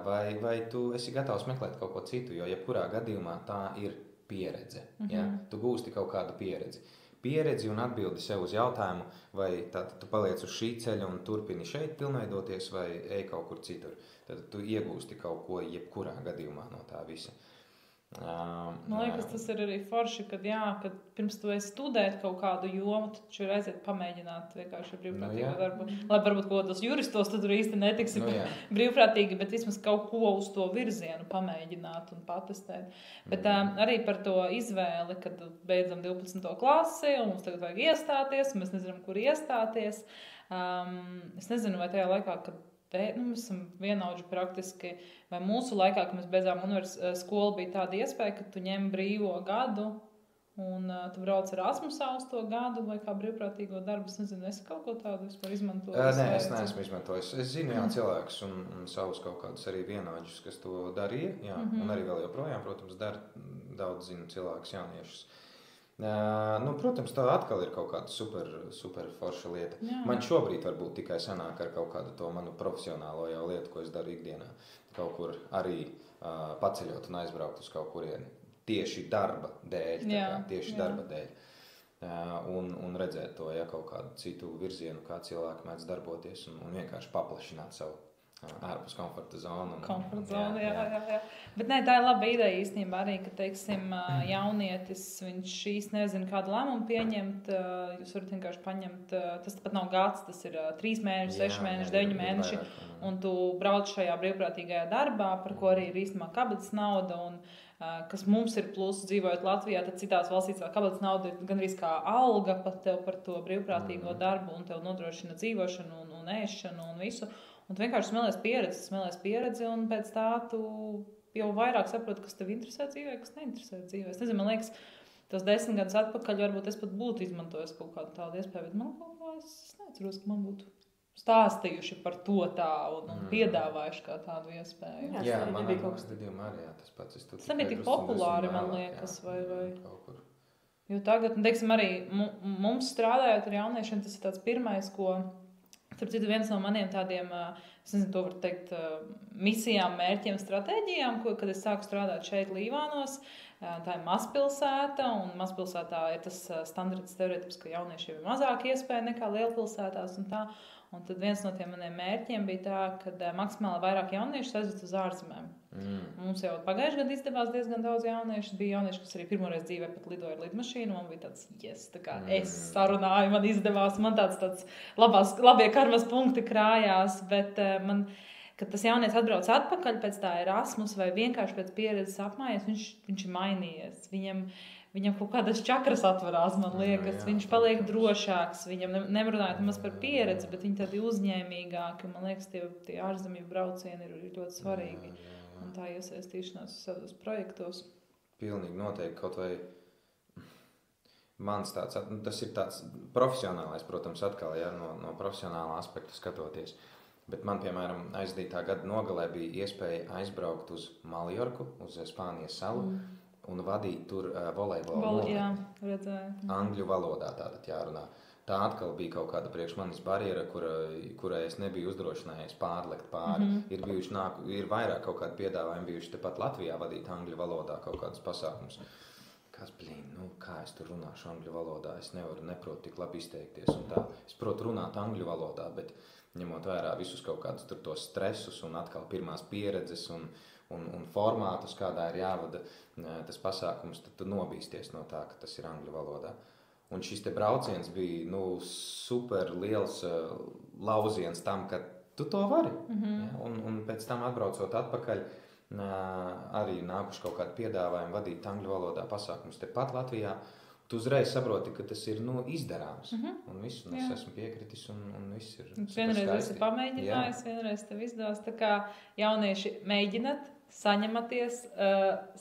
Vai tu esi gatavs meklēt kaut ko citu, jo jebkurā gadījumā tā ir pieredze. Ja? Tu gūsti kaut kādu pieredzi. Pieredzi un atbildi sev uz jautājumu, vai tu paliec uz šī ceļa un turpini šeit pilnveidoties, vai ej kaut kur citur. Tad tu iegūsti kaut ko jebkurā gadījumā no tā visa. Man liekas, tas ir arī forši, kad pirms tu esi studēt kaut kādu jomu, tad taču ir aiziet pamēģināt vienkārši brīvprātīgo darbu. Lai varbūt kaut kādos juristos tu tur īsti netiksi brīvprātīgi, bet vismaz kaut ko uz to virzienu pamēģināt un patestēt. Bet arī par to izvēli, kad beidzam 12. klasi un mums tagad vajag iestāties, un mēs nezinām, kur iestāties. Es nezinu, vai tajā laikā, kad mēs esam vienaudži praktiski, vai mūsu laikā, kad mēs beidzām skolu, bija tāda iespēja, ka tu ņem brīvo gadu un tu brauc Erasmusā uz to gadu vai kā brīvprātīgo darbu. Es nezinu, esi kaut ko tādu vispār izmantojis? Nē, es neesmu izmantojis. Es zinu cilvēkus un savus kaut kādus arī vienaudžus, kas to darīja, un arī vēl joprojām, protams, dara daudz zinu cilvēkus jauniešus. Protams, tā atkal ir kaut kāda super forša lieta. Man šobrīd varbūt tikai sanāk ar kaut kādu to manu profesionālo jau lietu, ko es daru ikdienā. Kaut kur arī paceļot un aizbraukt uz kaut kurieni. Tieši darba dēļ. Darba dēļ. Un redzēt to, kaut kādu citu virzienu, kā cilvēki mēdz darboties un vienkārši paplašināt savu ārpus komforta zonu. Jā. Bet tā ir laba ideja īstenībā arī, ka, teiksim, jaunietis, viņš īsti nezina, kādu lēmumu pieņemt. Jūs varat vienkārši paņemt, tas pat nav gads, tas ir 3 mēneši, 6 mēneši, 9 mēneši, un tu brauc šajā brīvprātīgajā darbā, par ko arī ir īstenībā kabatas nauda, un kas mums ir pluss dzīvojot Latvijā, tad citās valstīs kabatas nauda ir gandrīz kā alga pat tev par to brīvprātīgo darbu, un tev nodrošina dzīvošanu un ēšanu un visu. Un tu vienkārši smēlies pieredzi, un pēc tā tu jau vairāk saproti, kas tev interesē dzīvē, kas neinteresē dzīvē. Es nezinu, man liekas, tos 10 gadus atpakaļ varbūt es pat būtu izmantojis kaut kādu tādu iespēju, bet man es neatceros, ka man būtu stāstījuši par to tā un piedāvājuši kā tādu iespēju. Jā, man bija kaut kas gadījumā arī, tas pats. Tas nebija tik populāri, man liekas, vai. Jo tagad, teiksim, arī mums strādājot ar jauniešiem, tas ir tāds pirmais, ko... Starp citu, viens no maniem tādiem, es nezinu, to var teikt, misijām, mērķiem, stratēģijām, kad es sāku strādāt šeit Līvānos, tā ir mazpilsēta, un mazpilsētā ir tas standarts stereotips, ka jauniešiem ir mazāk iespēja nekā lielpilsētās un tā. Un tad viens no tiem maniem mērķiem bija tā, ka maksimāli vairāk jauniešu aizvest uz ārzemēm. Mums jau pagājušajā gadā izdevās diezgan daudz jauniešu. Bija jaunieši, kas arī pirmoreiz dzīvē pat lidoja ar lidmašīnu. Man bija tāds, es sarunāju, man izdevās, man tāds labie karmas punkti krājās. Bet kad tas jaunietis atbrauc atpakaļ pēc tā Erasmus vai vienkārši pēc pieredzes apmaiņas, viņš ir mainījies. Viņam kaut kādas čakras atverās, man liekas. Viņš paliek drošāks. Viņam nerunājot maz par pieredzi, bet viņi tādi uzņēmīgāki. Man liekas, tie ārzemju braucieni ir ļoti svarīgi. Un tā iesaistīšanās savos projektos. Pilnīgi noteikti kaut vai mans tāds, tas ir tāds profesionālais, protams, atkal, no profesionālā aspekta skatoties. Bet man, piemēram, aizdītā gada nogalē bija iespēja aizbraukt uz Maljorku, uz Spānijas salu. Un vadīt tur volejbolu nometni. Angļu valodā tātad jārunā. Tā atkal bija kaut kāda priekš manis barjera, kurai es nebiju uzdrošinājies pārlekt pāri. Ir vairāk kaut kādi piedāvājumi bijuši tepat Latvijā vadīt angļu valodā kaut kādus pasākumus. kā es tur runāšu angļu valodā, es neprotu tik labi izteikties un tā. Es protu runāt angļu valodā, bet ņemot vērā visus kaut kādus tur tos stresus un atkal pirmās pieredzes un formātus, kādā ir jāvada tas pasākums, tad tu nobīsties no tā, ka tas ir angļu valodā. Un šis te brauciens bija super liels lauziens tam, ka tu to vari. Ja? Un pēc tam atbraucot atpakaļ, arī nākuši kaut kādu piedāvājumu vadīt angļu valodā pasākumus tepat Latvijā. Tu uzreiz saproti, ka tas ir izdarāms. Un viss, un es esmu piekritis, un viss ir vienreiz esi pamēģinājis, vienreiz tev izdevās. Tā kā jaunieši mēģināt, saņematies,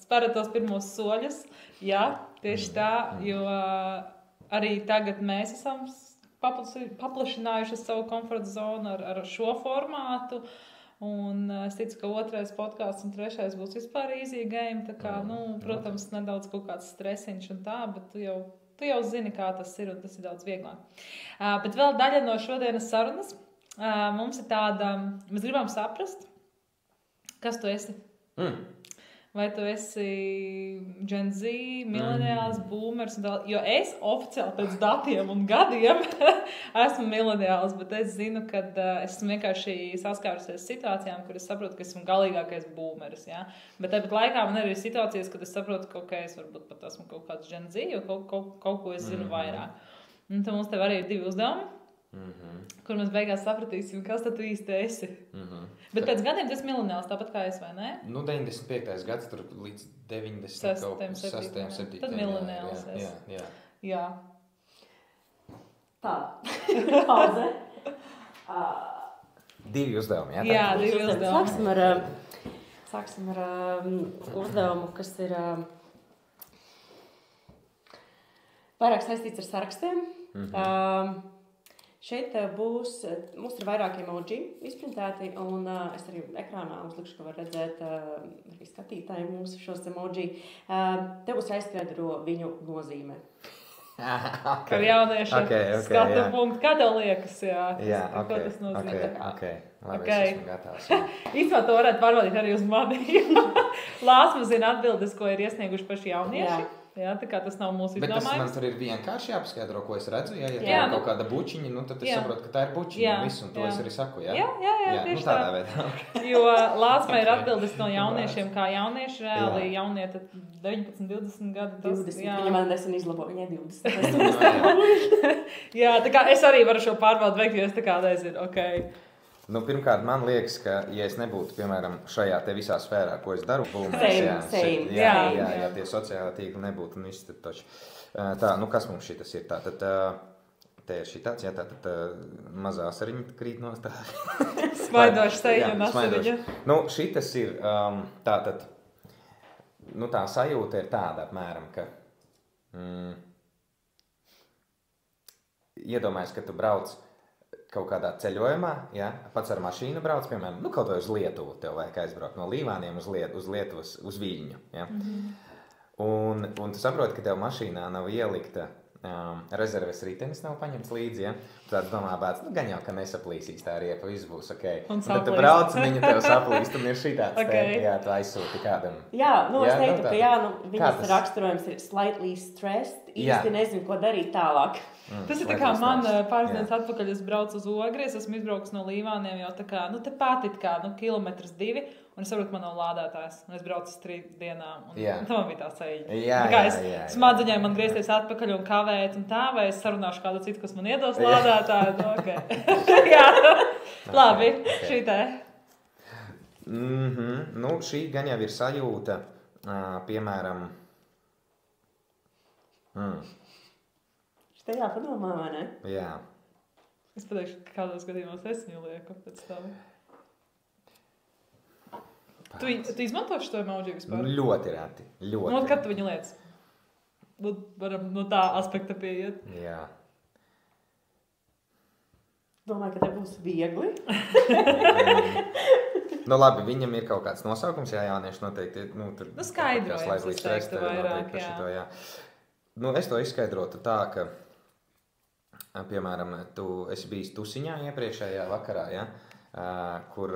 sparat tos pirmos soļus. Jā, tieši tā, jo arī tagad mēs esam paplašinājuši savu komforta zonu ar šo formātu. Un es ticu, ka 2. podcasts un 3. būs vispār easy game. Tā kā, protams, nedaudz kaut kāds stresiņš un tā, bet tu jau zini, kā tas ir, un tas ir daudz vieglāk. Bet vēl daļa no šodienas sarunas mums ir tāda, mēs gribam saprast, kas tu esi. Vai tu esi Gen Z, mileniāls, boomers, jo es oficiāli pēc datiem un gadiem esmu mileniāls, bet es zinu, ka esmu vienkārši saskārusies situācijām, kur es saprotu, ka esmu galīgākais boomeris, ja? Bet tāpat laikā man arī ir situācijas, kad es saprotu, ka es varbūt pat esmu kaut kāds Gen Z, jo kaut ko es zinu vairāk. Un tad mums tev arī ir 2 uzdevumi, kur mēs beigās sapratīsim, kas tad tu īsti esi. Bet pēc gadiem tas mileniāls, tāpat kā es, vai ne? 95. gads tur līdz 96. 7. Tad mileniāls es. Jā. Tā. Pauze. 2 uzdevumi, jā? Jā, 2 uzdevumi. Sāksim ar uzdevumu, kas ir vairāk saistīts ar sarakstiem. Šeit mums ir vairāki emoji izprintēti, un es arī ekrānā uzlikšu, ka var redzēt arī skatītāji mūsu šos emoji. Tev būs jāizskaidro viņu nozīme. Kā jauniešiem skatu punktu. Kā tev liekas, ko tas nozīmē? Labi, es esmu gatavs. Īstenībā to varētu pārbaudīt arī uz mani. Lāsma zina atbildes, ko ir iesnieguši paši jaunieši. Jā, tā kā tas nav mūsu izdomājums. Bet man tur ir vienkārši jāpaskaidro, ko es redzu. Ja tā ir kaut kāda bučiņa, tad es saprotu, ka tā ir bučiņa un viss, un to es arī saku, jā? Jā, tieši tādā veidā. Jo Lāsmai ir atbildes no jauniešiem, kā jaunieši reāli jaunieta 19, 20 gadu. 20, viņa man nesen izlabo, viņai 20. Jā, tā kā es arī varu šo pārbaudu veikt, jo es tā kā nezinu, Pirmkārt, man liekas, ka, ja es nebūtu, piemēram, šajā te visā sfērā, ko es daru, ja tie sociālā tīkli nebūtu, un viss tad taču. Tā, kas mums šitas ir? Tātad, te ir šitāds, tātad mazā asariņa krīt no tā. Smaidoši seja un asariņa. Šitas ir, tātad, tā sajūta ir tāda apmēram, ka iedomājies, ka tu brauc kaut kādā ceļojumā, pats ar mašīnu brauc, piemēram, kaut vai uz Lietuvu, tev vajag aizbraukt no Līvāniem uz Lietuvas, uz Viļņu, un tu saproti, ka tev mašīnā nav ielikta rezerves ritenis, nav paņemts līdzi, Tad domā, gan jau, ka nesaplīsīs tā riepa, viss būs ok. Un tad tu brauc, un viņa tev saplīst, un ir šitāds tu aizsūti kādam. Es teiktu, ka viņas raksturojums ir slightly stressed, īsti nezinu, ko darīt tālāk. Tas ir tā kā man pāris dienas atpakaļ es braucu uz Ogri, es esmu izbraukus no Līvāniem jau tā kā, te pat it kā, kilometrs 2, un es saprotu, man nav lādētājs, un es braucu uz 3 dienām, un tā man bija tā ceļa. Smadzeņai man griezties atpakaļ un kavēt, un tā, vai es sarunāšu kādu citu, kas man iedos lādētāju, Labi, šī te. Šī gan jau ir sajūta, piemēram, Te jāpadomā, vai ne? Jā. Es pateikšu, ka kādos gadījumos es viņu lieku pēc tam. Tu izmantoši to emoji vispār? Ļoti reti. Kad tu viņu lietas? Varam no tā aspekta pieiet. Jā. Domāju, ka te būs viegli. Labi, viņam ir kaut kāds nosaukums, jaunieši noteikti. Skaidrojums, es teiktu vairāk, jā. Es to izskaidrotu tā, ka piemēram, tu esi bijis tusiņā iepriekšējā vakarā, kur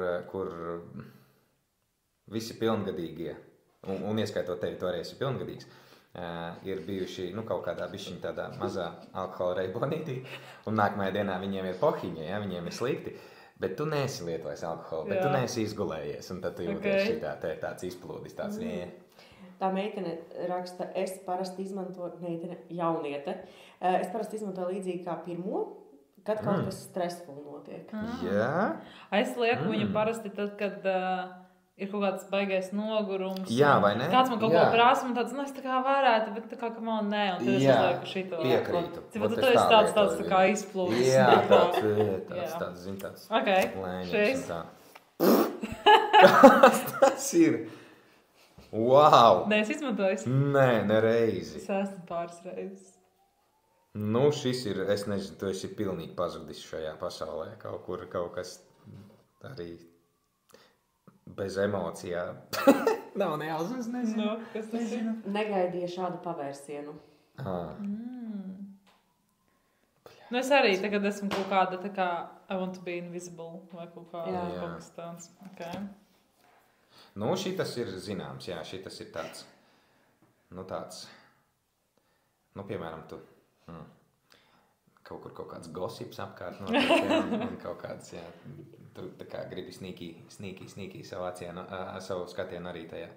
visi pilngadīgie, un ieskaitot tevi, tu arī esi pilngadīgs, ir bijuši kaut kādā bišķiņa tādā mazā alkohola reibonītī, un nākamajā dienā viņiem ir pohiņa, ja, viņiem ir slikti, bet tu neesi lietojis alkoholu, bet tu neesi izgulējies, un tad tu jūties šitā, tāds izplūdis, tāds Tā meitene raksta, es parasti izmantoju, meitene jauniete, es parasti izmantoju līdzīgi kā pirmo, kad kaut kas stresful notiek. Jā. Es lieku viņu parasti tad, kad ir kaut kāds baigais nogurums. Jā, vai ne? Kāds man kaut ko prasa, un tāds, es tā kā varētu, bet tā kā man nē, un tad es uzlieku šito. Piekrītu. Tad tu esi tāds tā kā izplūdis. Jā, tāds, zin, tāds lēnīgs un tā. Kas tas ir? Wow! Nē, es izmantoju. Nē, nereizi. Es esmu pāris reizes. Šis ir, es nezinu, tu esi pilnīgi pazudis šajā pasaulē. Kaut kas arī bez emocijām. Nav nejausmas, nezinu. Kas tas ir? Negaidīju šādu pavērsienu. Es arī tagad esmu kaut kāda tā kā I want to be invisible vai kaut kas tāds. Okay. Šitas ir zināms, jā, šitas ir tāds, piemēram, tu kaut kāds gossips apkārt notiek, un kaut kāds, jā, tu tā kā gribi snīkī savu skatienu arī tajā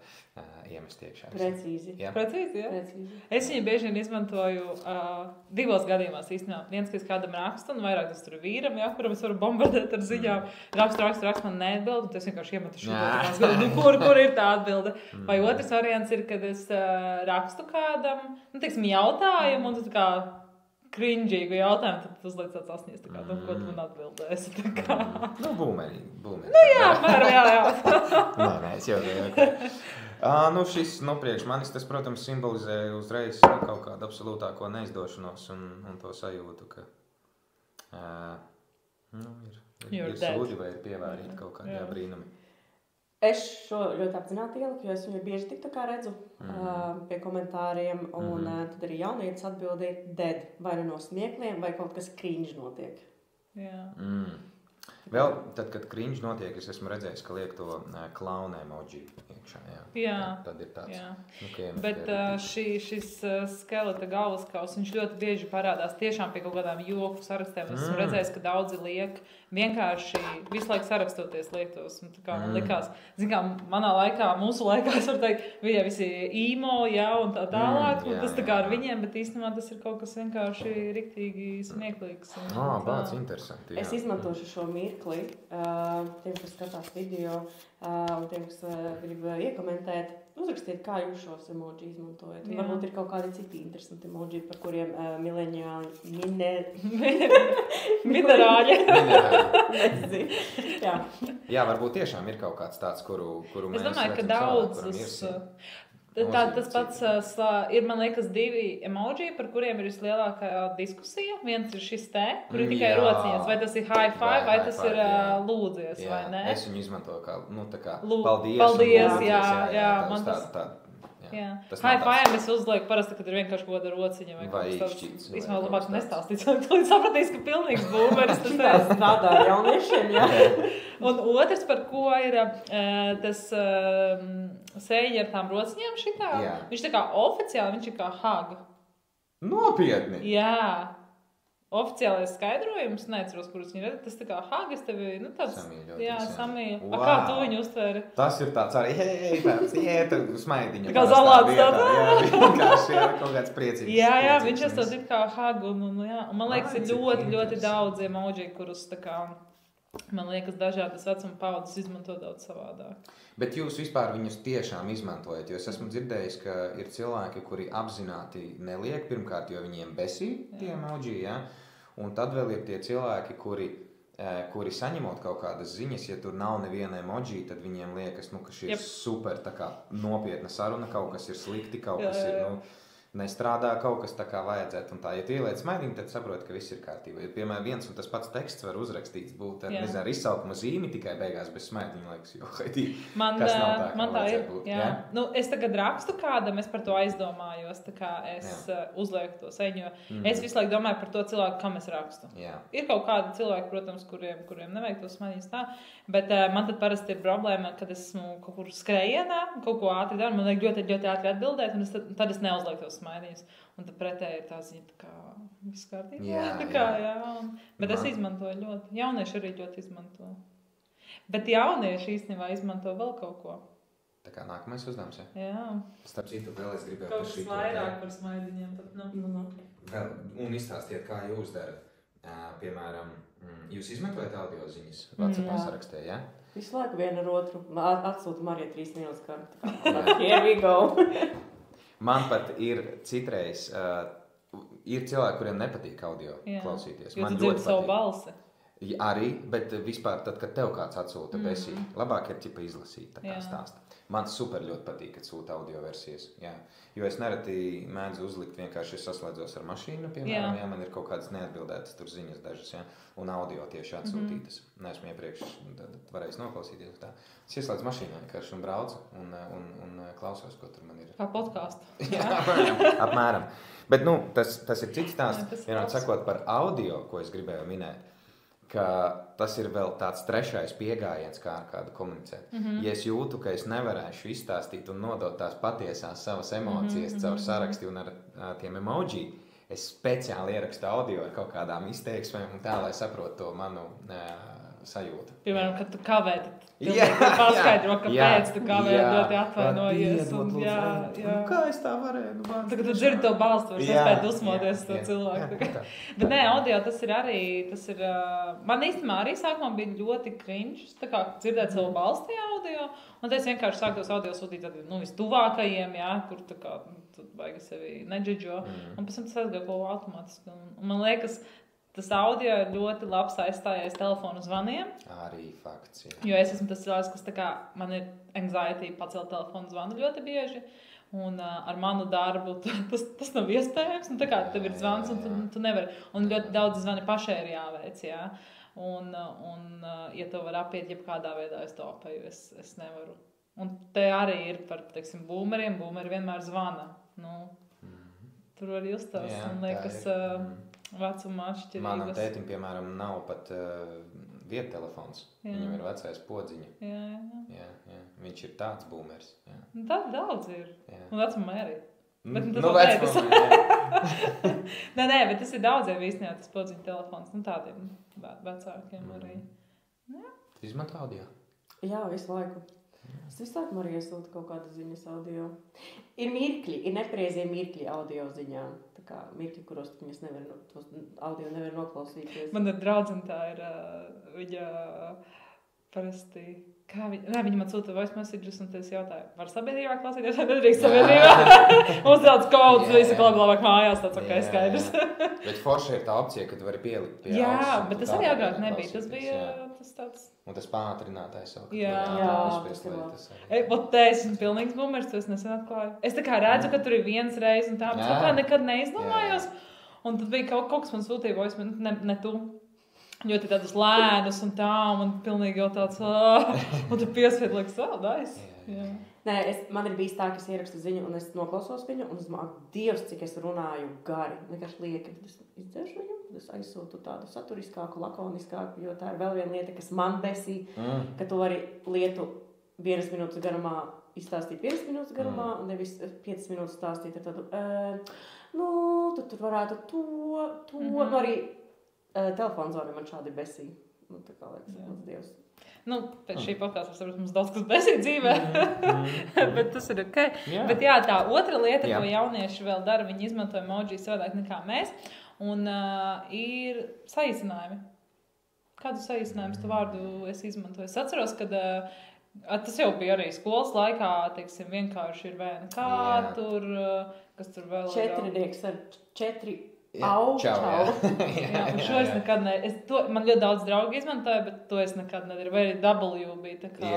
iemest iekšā. Precīzi. Jā. Precīzi. Es viņu bieži vien izmantoju divos gadījumos īstenībā. Viens, ka es kādam rakstu, un vairāk tas tur vīram, jā, kuram es varu bombardēt ar ziņām. Rakstu, man neatbild, un tas vienkārši iemetu šito. Kur ir tā atbilde? Vai otrs variants ir, kad es rakstu kādam, jautājumu, un tu tā kā cringeīgu jautājumu, tad uzliek tāds asnies, ko tu man atbildēsi. Būmeri. Jā, jā. Nē, es jau šis, priekš manis tas, protams, simbolizē uzreiz kaut kādu absolūtāko neizdošanos un to sajūtu, ka ir sūdi vai ir pievērīti kaut kādi brīnumi. Es šo ļoti apzināti ieliku, jo es viņu bieži tik tā kā redzu pie komentāriem, un tad arī jaunietis atbildīja dead, vai no smiekliem, vai kaut kas cringe notiek. Jā. Vēl tad, kad cringe notiek, es esmu redzējis, ka liek to klauna emoji iekšā. Jā. Tad ir tāds. Bet šis skeleta galvaskaus, viņš ļoti bieži parādās tiešām pie kaut kādām joku sarakstiem. Es esmu redzējis, ka daudzi liek vienkārši visu laiku sarakstoties liektos. Un tā kā man likās, manā laikā, mūsu laikā, es varu teikt, bija visi emo, un tā tālāk. Un tas tā kā ar viņiem, bet īstenībā tas ir kaut kas vienkārši riktīgi smieklīgs. Bāc, interesanti. Es izmantošu šo mirkli tiem, kas skatās video un tiem, kas grib iekomentēt. Uzrakstiet, kā jūs šos emoji izmantojat. Varbūt ir kaut kādi citi interesanti emoji, par kuriem minerāļi. Jā, varbūt tiešām ir kaut kāds tāds, kuru mēs redzam. Es domāju, ka daudzus. Tas pats ir, man liekas, divi emoji, par kuriem ir vislielākā diskusija. Viens ir šis te, kur ir tikai rociņas. Vai tas ir high five, vai tas ir lūdzies, vai ne? Es viņu izmantoju kā, paldies, jā. Man tas... High five es uzlieku parasti, kad ir vienkārši kaut kāda rociņa vai kaut kas tāds. Īsmā labāk nestāstīt, līdz sapratīs, ka pilnīgs būmeris. Tas strādā jauniešiem, jā. Un otrs, par ko ir tas sēļi ar tām rociņām šitā, viņš tā kā oficiāli, viņš ir kā hug. Nopietni? Jā. Oficiālais skaidrojums, neatceros, kurus viņi redz, tas tā kā hag, es tevi, tāds, samīļu. Wow. Kā tu viņu uztvēri? Tas ir tāds arī, tāds, smaidiņa. Tā kā zalāts tāds. Jā, vienkārši kaut kāds priecīgs. Jā, viņš es to tik kā hag, un man liekas, ir ļoti daudz emoji, kurus tā kā, man liekas, dažādas vecuma paudzes izmanto daudz savādāk. Bet jūs vispār viņus tiešām izmantojat, jo es esmu dzirdējis, ka ir cilvēki, kuri apzināti neliek, pirmkārt, jo viņiem besī tie emoji, un tad vēl ir tie cilvēki, kuri saņemot kaut kādas ziņas, ja tur nav neviena emoji, tad viņiem liekas, ka šī ir super tā kā nopietna saruna, kaut kas ir slikti, kaut kas ir, nestrādā kaut kas tā kā vajadzētu. Un tā, ja tu ieliec smaidiņu, tad saproti, ka viss ir kārtībā. Ja, piemēram, viens un tas pats teksts var uzrakstīts būt ar, nezinu, ar izsaukuma zīmi tikai beigās bez smaidiņa, liekas, jo, haidī, kas nav tā, man tā ir. Būt, jā. Nu, es tagad rakstu kādam, es par to aizdomājos, tā kā es uzlieku to seņu, jo es visu laiku domāju par to cilvēku, kam es rakstu. Jā. Ir kaut kādi cilvēki, protams, kuriem nevajag to smaidiņas tā, bet man tad parasti ir problēma, kad esmu kaut kur skrējienā, kaut ko ātri daru, man vajag ļoti, ļoti ātri atbildēt, un tad es neuzlieku tos smaidiņus. Un tad pretēji ir tā ziņa, tā kā viss kārtībā. Bet es izmantoju ļoti. Jaunieši arī ļoti izmanto. Bet jaunieši īstenībā izmanto vēl kaut ko. Tā kā nākamais uzdevums, jā. Starp citu, vēl es gribēju kaut kas vairāk par smaidiņiem. Vēl, un izstāstiet, kā jūs darat. Piemēram, jūs izmantojat audio ziņas WhatsAppā sarakstē, jā? Visu laiku vienu ar otru. Atsūtu Marija 3 minūtes kartu. Here we go. Man pat ir citreiz, ir cilvēki, kuriem nepatīk audio klausīties. Jo tu dzirdi savu balsi. Arī, bet vispār tad, kad tev kāds atsūta besī, labāk ir ķipa izlasīt, tā kā stāsta. Man super ļoti patīk, kad sūta audio versijas, jā. Jo es nereti mēdzu uzlikt vienkārši saslēdzos ar mašīnu, piemēram, jā, man ir kaut kādas neatbildētas tur ziņas dažas, jā, un audio tieši atsūtītas. Neesmu iepriekš varējis noklausīties tā. Es ieslēdzu mašīnā vienkārši un braucu un klausos, ko tur man ir. Kā podkāstu. Jā, apmēram. Bet, tas ir cits stāsts, vienot sakot par audio, ko es gribēju minēt. Ka tas ir vēl tāds trešais piegājiens, kā ar kādu komunicēt. Ja es jūtu, ka es nevarēšu izstāstīt un nodot tās patiesās savas emocijas caur saraksti un ar tiem emoji, es speciāli ierakstu audio ar kaut kādām izteiksmēm un tā, lai saprotu to manu sajūtu. Piemēram, kad tu kavē, tad paskaidro, kāpēc tu kavē, ļoti atvainojies. Kā es tā varēju? Tagad tu dzirdi to balstu, var saspēt dusmoties to cilvēku. Bet nē, audio tas ir, man īstenībā arī sākumā bija ļoti cringe, tā kā dzirdēt savu balstu audio, un tad es vienkārši sāku tos audio sūtīt vistuvākajiem, kur tā kā tu baigi sevi nedžidžo, un pēc tam tas aizgāja kaut automātiski. Un man liekas, tas audio ir ļoti labs aizstājies telefonu zvaniem. Arī fakts, jā. Jo es esmu tas cilvēks, kas tā kā man ir anxiety pacelt telefonu zvanu ļoti bieži. Un ar manu darbu tas nav iespējams. Un tā kā tev ir zvans un tu nevari. Un ļoti daudz zvani pašai ir jāveic, jā. Un ja to var apiet jebkādā veidā, es to apēju, es nevaru. Un te arī ir par, teiksim, boomeriem. Boomeri vienmēr zvana. Tur var justos. Un liekas... Vecuma atšķirības. Manam tētim, piemēram, nav pat viedtelefons. Viņam ir vecais podziņa. Jā. Viņš ir tāds boomers. Tā daudz ir. Jā. Un vecumā arī. Bet vecumā, Nē, bet tas ir daudziem īstenībā tas podziņa telefons. Tādiem vecākiem arī. Jā. Izmanto audio? Jā, visu laiku. Es visu laiku arī iesūtu kaut kādas ziņas audio. Ir nepareizie mirkļi audio ziņā. Tā kā mirkļi, kuros viņas tos audio nevar noklausīties. Man ir draudzene tā ir, viņa parasti, viņa man sūta voice messages un es jautāju, var sabiedrībā klausīties vai nedrīkst sabiedrībā? Mums daudz kaudzes, visi labāk mājās, tāds ok, skaidrs. Bet forši ir tā opcija, ka tu vari pielikt pie jā, bet tas arī agrāk nebija, tas bija tas tāds. Un tas pātrinātais jau, jā, tas ir labs. Te esmu pilnīgs boomers, to es nesen atklāju. Es tā kā redzu, ka tur ir viens reiz un tā, bet kā nekad neizdomājos. Un tad bija kaut kas man sūtīja voice, ne tu. Ļoti tādus lēnus un tā, un pilnīgi jau tāds, un tu piesviet, liekas, nice. Nē, man ir bijis tā, ka es ierakstu ziņu, un es noklausos viņu, un es domāju, Dievs, cik es runāju gari. Vienkārši lieki, tad es izdzeršu viņu, tad es aizsūtu tādu saturiskāku, lakoniskāku, jo tā ir vēl viena lieta, kas man besī, ka tu vari lietu 1 minūtes garumā izstāstīt 1 minūtes garumā, un nevis 5 minūtes stāstīt ar tādu, tad tur varētu to, arī telefons zvani man šādi besī. Tā kā liekas, mans Dievs. Pēc šī podkāsta, sapratu, mums daudz kas besī dzīvē, bet tas ir ok. Jā. Bet jā, tā otra lieta, ko jaunieši vēl dara, viņi izmanto emoji savādāk nekā mēs, un ir saīsinājumi. Kādu saīsinājumu tu vārdu es izmantoju? Es atceros, kad tas jau bija arī skolas laikā, teiksim, vienkārši ir VNK, tur, kas tur vēl ir. 4 ar 4 Čau. Un šo es nekad man ļoti daudz draugi izmantoja, bet to es nekad nedaru. Vai arī W bija tā kā,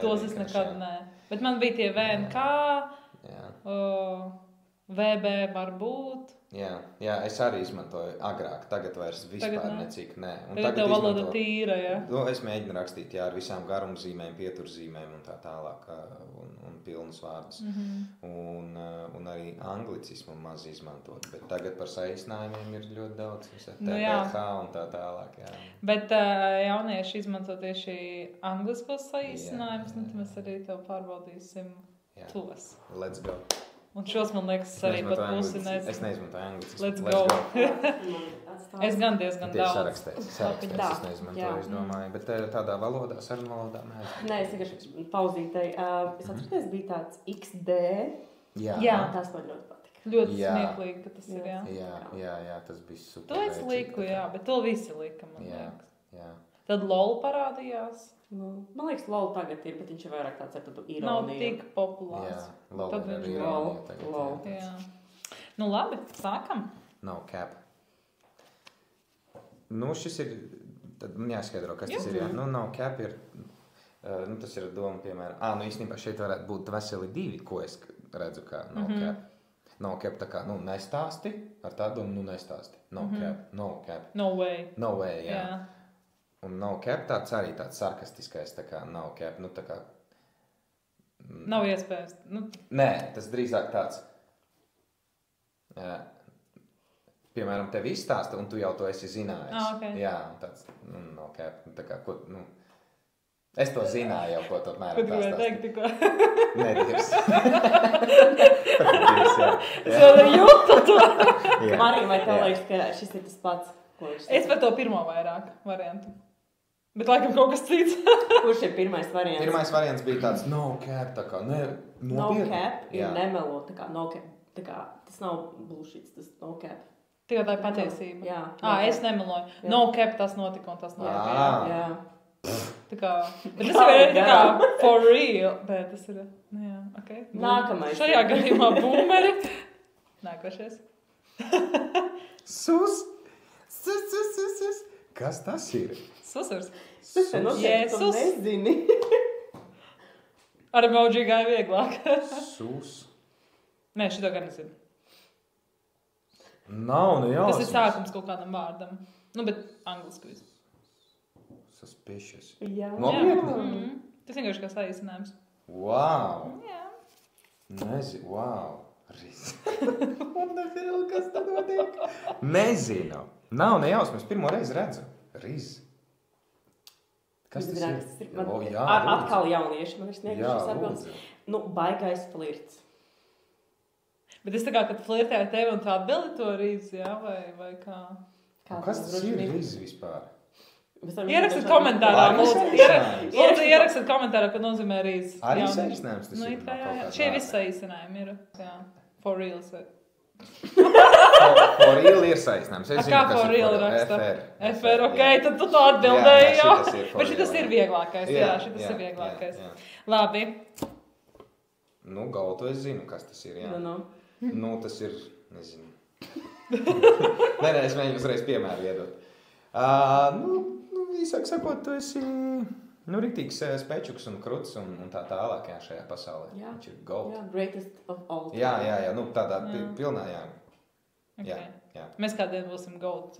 tos es nekad ne. Bet man bija tie VNK, VB var būt. Jā, es arī izmantoju agrāk, tagad vairs vispār necik, nē. Un tagad tev valoda tīra, jā? Nu, es mēģinu rakstīt, jā, ar visām garumzīmēm, pieturzīmēm un tā tālāk, un pilnus vārdus. Un arī anglicismu maz izmantot, bet tagad par saīsinājumiem ir ļoti daudz, TPH un tā tālāk, jā. Bet jaunieši izmanto tieši angliskos saīsinājumus, nu, tad mēs arī tev pārbaudīsim tos. Let's go. Un šos, man liekas, arī pat pusi nezinu. Es neizmantoju anglicismu. Let's go. Es gan diezgan daudz. Sarakstēs, es neizmantoju, es domāju. Bet tādā valodā, sarunu valodā mēs. Nē, es tikai pauzītei. Es atceros, bija tāds XD. Jā. Tas man ļoti patika. Ļoti smieklīgi, ka tas ir, jā. Jā, tas bija super. To es liku, jā, bet to visi lika, man liekas. Jā. Tad LOL parādījās. Man liekas, LOL tagad ir, bet viņš ir vairāk tāds ar tādu ironiju. Nav tik populārs. Jā, LOL tad ir viņš ironija tagad. LOL. Jā. Nu labi, sākam. No cap. Nu, šis ir, tad man jāskaidro, kas tas ir, jā. Nu, no cap ir, nu, tas ir doma, piemēram, nu, īstenībā šeit varētu būt veseli 2, ko es redzu kā no cap. No cap tā kā, nu, nestāsti, ar tādu, nu, nestāsti. No cap, no cap. No way. No way, jā. Un no cap tāds arī tāds sarkastiskais, tā kā no cap, nu tā kā... Nav iespējas. Nu. Nē, tas drīzāk tāds, piemēram, tev izstāsta, un tu jau to esi zinājis. Okay. Jā, tāds, no cap, tā kā, ko, nu... Es to zināju jau, ko tu apmēram tā stāsti. Teikt, tikko. Nedīrs. Es jau jūtu to. Marija, vai tev liekas, ka šis ir tas pats? Es par to pirmo vairāk variantu. Bet laikam kaut kas cits. Kurš ir pirmais variants? Pirmais variants bija tāds no cap, tā kā nopietni. No cap ir nemelo, tā kā no cap. Tā kā tas nav bullshit, tas no cap. Tikai tā ir patiesība. Jā. Es nemeloju. Jā. No cap tas notika un tas notika. Jā. Tā kā, bet tas ir tā kā for real. Bet tas ir, jā, okay. Nākamais. Šajā gadījumā boomeri. Nākošais. Sus. Kas tas ir? Susurs. Jēzus. Tu nezini. Ar emoji gāja vieglāk. Sus. Nē, šito gan nezinu. Nav, ne jāsmas. Tas ir sākums kaut kādam vārdam. Nu, bet angliski visu. Suspicious. Jā. Nopietni? Tas vienkārši kā saīsinājums. Wow. Jā. Nezinu, wow. Riz. What the hell, kas tad notiek? Nezinu. Nav nejausmas, pirmo reizi redzu. Riz. Kas tas ir? Jā, atkal jaunieši, man ir sniegušas atbildes. Nu, baigais flirts. Bet es tā kā, kad flirtēju tevi un tā atbildi to Riz, jā, vai kā? Kas tas ir Riz vispār? Ierakstiet komentārā, lūdzu, ierakstiet komentārā, ko nozīmē Riz. Arī saīsinājums tas ir? Jā. Šie visi saīsinājumi ir, jā, for real. For real ir saīsinājums. Kā for real raksta? FR, ok, tad tu to atbildēji, jā. Bet šitas ir vieglākais, jā, šitas ir vieglākais. Labi. Nu, galvu es zinu, kas tas ir, jā. Nu, tas ir, nezinu. Nē, es mēģinu uzreiz piemēru iedot. Nu, īsāk sakot, tu esi, nu, riktīgs spečuks un kruts un tā tālāk, jā, šajā pasaulē. Jā. Viņš ir gold. Jā, greatest of all. Jā, nu, tādā pilnā, jā. Okay. Jā. Mēs kādien būsim gold.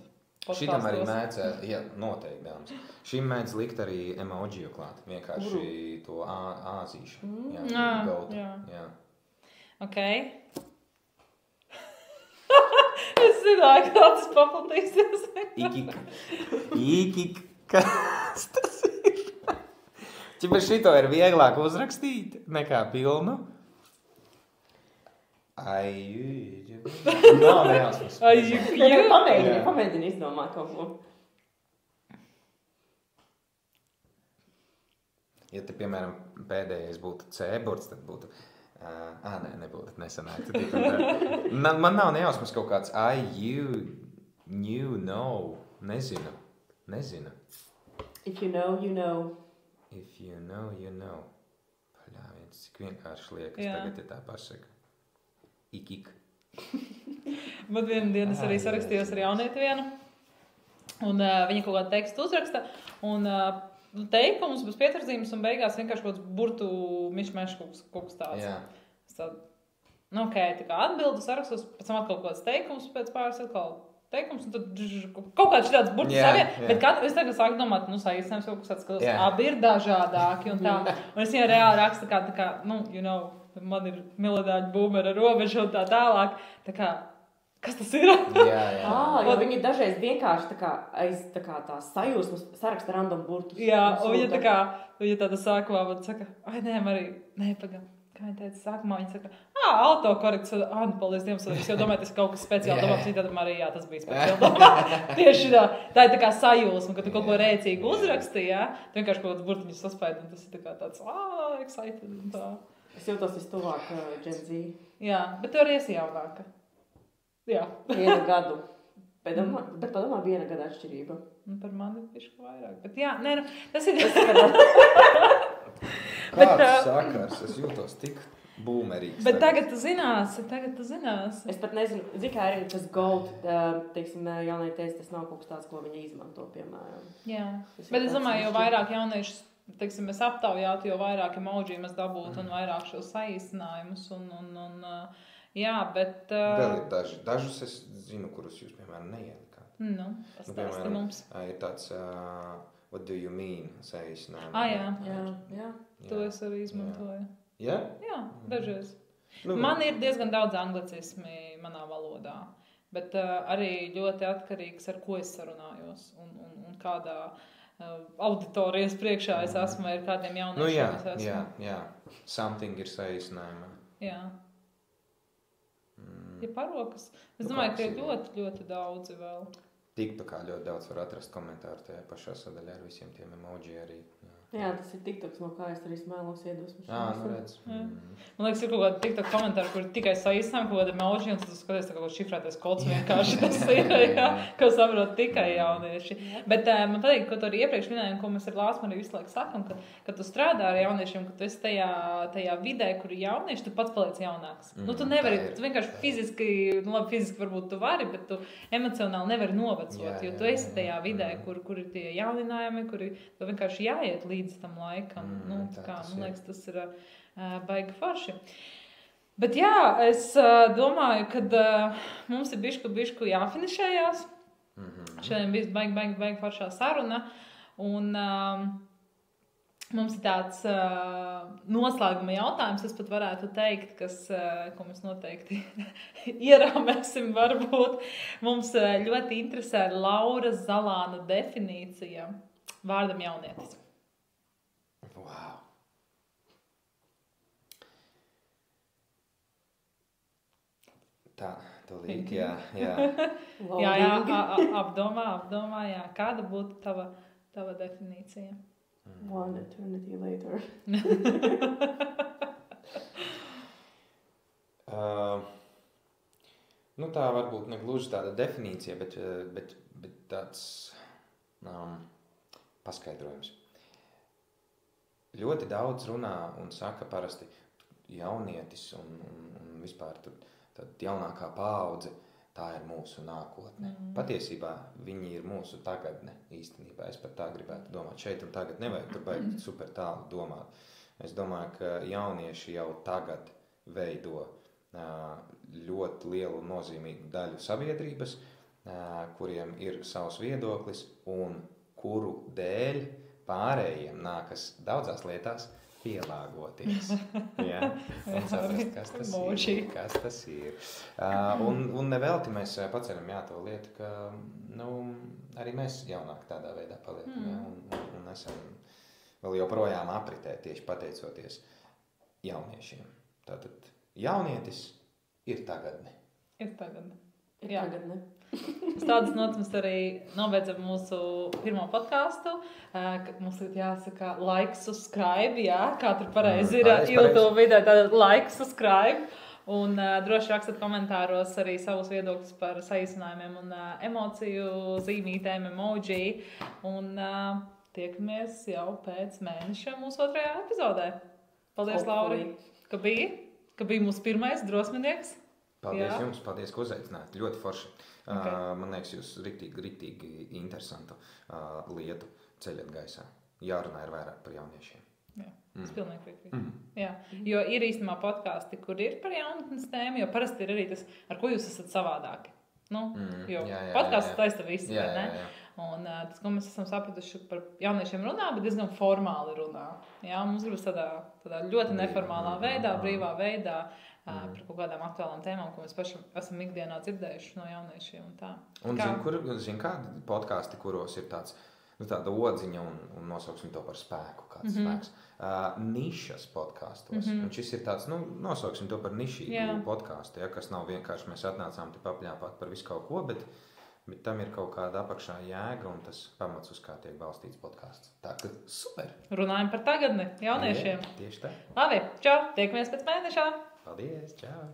Šitam arī mēdz, jā, noteikti, dāmas. Šim mēdz likt arī emojiju klāt, vienkārši to āzīšu. Jā, gold. Jā. Ok. Es zināju, kā tas paplatīsies. Īkik. Kas tas ir? Čipa šito ir vieglāk uzrakstīt nekā pilnu. Nav nejāsmas. Pamēģini izdomāt kaut ko. Ja te, piemēram, pēdējais būtu C-burts, tad būtu... Nē, nebūtu, nesanāk. Man nav nejausmas kaut kāds know. Nezinu. If you know, you know. If you know, you know. Paļāviens, cik vienkārši liekas, tagad ir tā pasaka. Ikik. Bet vienu dienu es arī sarakstījos ar jaunieti vienu. Un viņa kaut kādu tekstu uzraksta. Un teikums bez pieturzīmes un beigās vienkārši kaut kāds burtu mišmeš kaut kas tāds. Jā. Nu, ok, tā kā atbildu sarakstos, pēc tam atkal kaut kāds teikums, pēc pāris atkal teikums, un tad kaut kāds šitāds burtis savien, bet katru, es tagad sāku domāt, nu, saīsinājums kaut kas tāds, abi ir dažādāki un tā. Un es viņai reāli rakstu tā kā, nu, man ir milidāļu būmera robeža un tā tālāk. Tā kā, kas tas ir? Jo viņi dažreiz vienkārši tā kā aiz tā sajūsmas saraksta random burtus. Jā, un viņa tā kā, viņa tāda sākumā man saka, pagam. Kā viņa teica, sākumā viņa saka, autokorekts, paldies Dievam, es jau domāju, tas ir kaut kas speciāli domāts, viņa tad arī, tas bija speciāli domāts. Tieši tā ir tā kā sajūsma, ka tu kaut ko rēcīgi uzraksti, tu vienkārši kaut kāds burtiņus saspēdi, un tas ir tā kā tāds, excited un tā. Es jūtos vistuvāk Gen Z. Jā, bet tu arī esi jaunāka. Jā. 1 gadu. Bet padomā, 1 gada atšķirība. Par mani ir vairāk, bet jā, tas ir... Kāds sakars, es jūtos tik būmerīgs. Bet tagad tu zināsi. Es pat nezinu, kā arī tas gold, teiksim, jaunai teica, tas nav kaut kas tāds, ko viņi izmanto, piemēram. Jā, bet es domāju, jo vairāk jauniešus, teiksim, mēs aptaujātu, jo vairāk emoji mēs dabūtu un vairāk šos saīsinājumus jā, bet... Vēl ir dažus es zinu, kurus jūs, piemēram, neielikāt. Pastāsti mums. Ir tāds... What do you mean? Saīsinājumi. Jā. To es arī izmantoju. Jā? Jā, dažreiz. Man ir diezgan daudz anglicismi manā valodā, bet arī ļoti atkarīgs, ar ko es sarunājos un kādā auditorijas priekšā es esmu, vai ar kādiem jauniešiem es esmu. Jā. Something ir saīsinājumā. Jā. Ja parokas. Es domāju, ka ir ļoti, ļoti daudzi vēl. TikTokā ļoti daudz var atrast komentāru tajā pašā sadaļā ar visiem tiem emoji arī. Jā, tas ir TikToks, no kā es arī smēlos iedvesmas. Redz. Man liekas, ir kaut kāda TikTok komentāri, kur tikai saīsinājumi, kaut kāda emoji, un tas skaties kaut kāds šifrētais kods vienkārši tas ir, ko saprot tikai jaunieši. Bet man patīk, ko tu arī iepriekš minēji, un ko mēs ar Lāsmu arī visu laiku sakam, ka tu strādā ar jauniešiem, ka tu esi tajā vidē, kur ir jaunieši, tu pats paliec jaunāks. Tu nevari, tu vienkārši fiziski varbūt tu vari, bet tu emocionāli nevari novecot, jo tu esi tajā vidē, kur ir tie jauninājumi, kuri tu vienkārši jāiet līdz tam laikam. Man liekas, tas ir baigi forši. Bet jā, es domāju, ka mums ir bišku jāfinišējās. Šodien bija baigi foršā saruna. Un mums ir tāds noslēguma jautājums, es pat varētu teikt, ko mēs noteikti ierāmēsim varbūt. Mums ļoti interesē Laura Zalāna definīcija vārdam jaunietis. Wow. Tā, tūlīt, jā. apdomā, jā. Kāda būtu tava definīcija? One eternity later. Tā varbūt negluži tāda definīcija, bet tāds paskaidrojums. Ļoti daudz runā un saka parasti jaunietis un vispār tad jaunākā paudze, tā ir mūsu nākotne. Patiesībā viņi ir mūsu tagadne īstenībā. Es pat tā gribētu domāt. Šeit un tagad nevajag tur baigi super tālu domāt. Es domāju, ka jaunieši jau tagad veido ļoti lielu nozīmīgu daļu sabiedrības, kuriem ir savs viedoklis un kuru dēļ pārējiem nākas daudzās lietās pielāgoties. Jā, un saprast, kas tas ir. Un nevelti mēs paceram to lietu, ka arī mēs jaunāk tādā veidā paliekam. Un esam vēl joprojām apritē tieši pateicoties jauniešiem. Tātad jaunietis ir tagadne. Tagadne. Tādas notas mēs arī nobeidzam mūsu pirmo podcastu. Mums ir jāsaka like, subscribe, kā tur pareizi ir YouTube vidē, tātad like, subscribe. Un droši rakstat komentāros arī savus viedokļus par saīsinājumiem un emociju zīmītēm, emoji. Un tiekamies jau pēc mēneša mūsu 2. epizodē. Paldies, Laura, ka bija mūsu pirmais drosminieks. Paldies jums, paldies, ka uzaicināt. Ļoti forši. Man liekas, jūs riktīgi interesantu lietu ceļat gaisā. Jārunā ir vairāk par jauniešiem. Jā, tas pilnīgi piekrīt. Jā, jo ir īstenībā podkāsti, kur ir par jaunatnes tēmu, jo parasti ir arī tas, ar ko jūs esat savādāki. Nu, jo podkāsts taisa visu, vai ne? Jā. Un tas, ko mēs esam sapratuši par jauniešiem runā, bet diezgan formāli runā. Jā, mums gribas tādā ļoti neformālā veidā, brīvā veidā par kaut kādām aktuālām tēmām, ko mēs paši esam ikdienā dzirdējuši no jauniešiem un tā. Un zin kādi podkāsti, kuros ir tāda odziņa un nosauksim to par spēku, kāds spēks. Nišas podkāstos. Un šis ir tāds, nosauksim to par nišīgu podkāstu, kas nav vienkārši mēs atnācām te papļāpāt par visu kaut ko, bet tam ir kaut kāda apakšā jēga un tas pamats, uz kā tiek balstīts podkāsts. Tā ka super! Runājam par tagadni jauniešiem. Tieši tā. Labi, čau! Tiekamies pēc mēneša! Paldies, čau!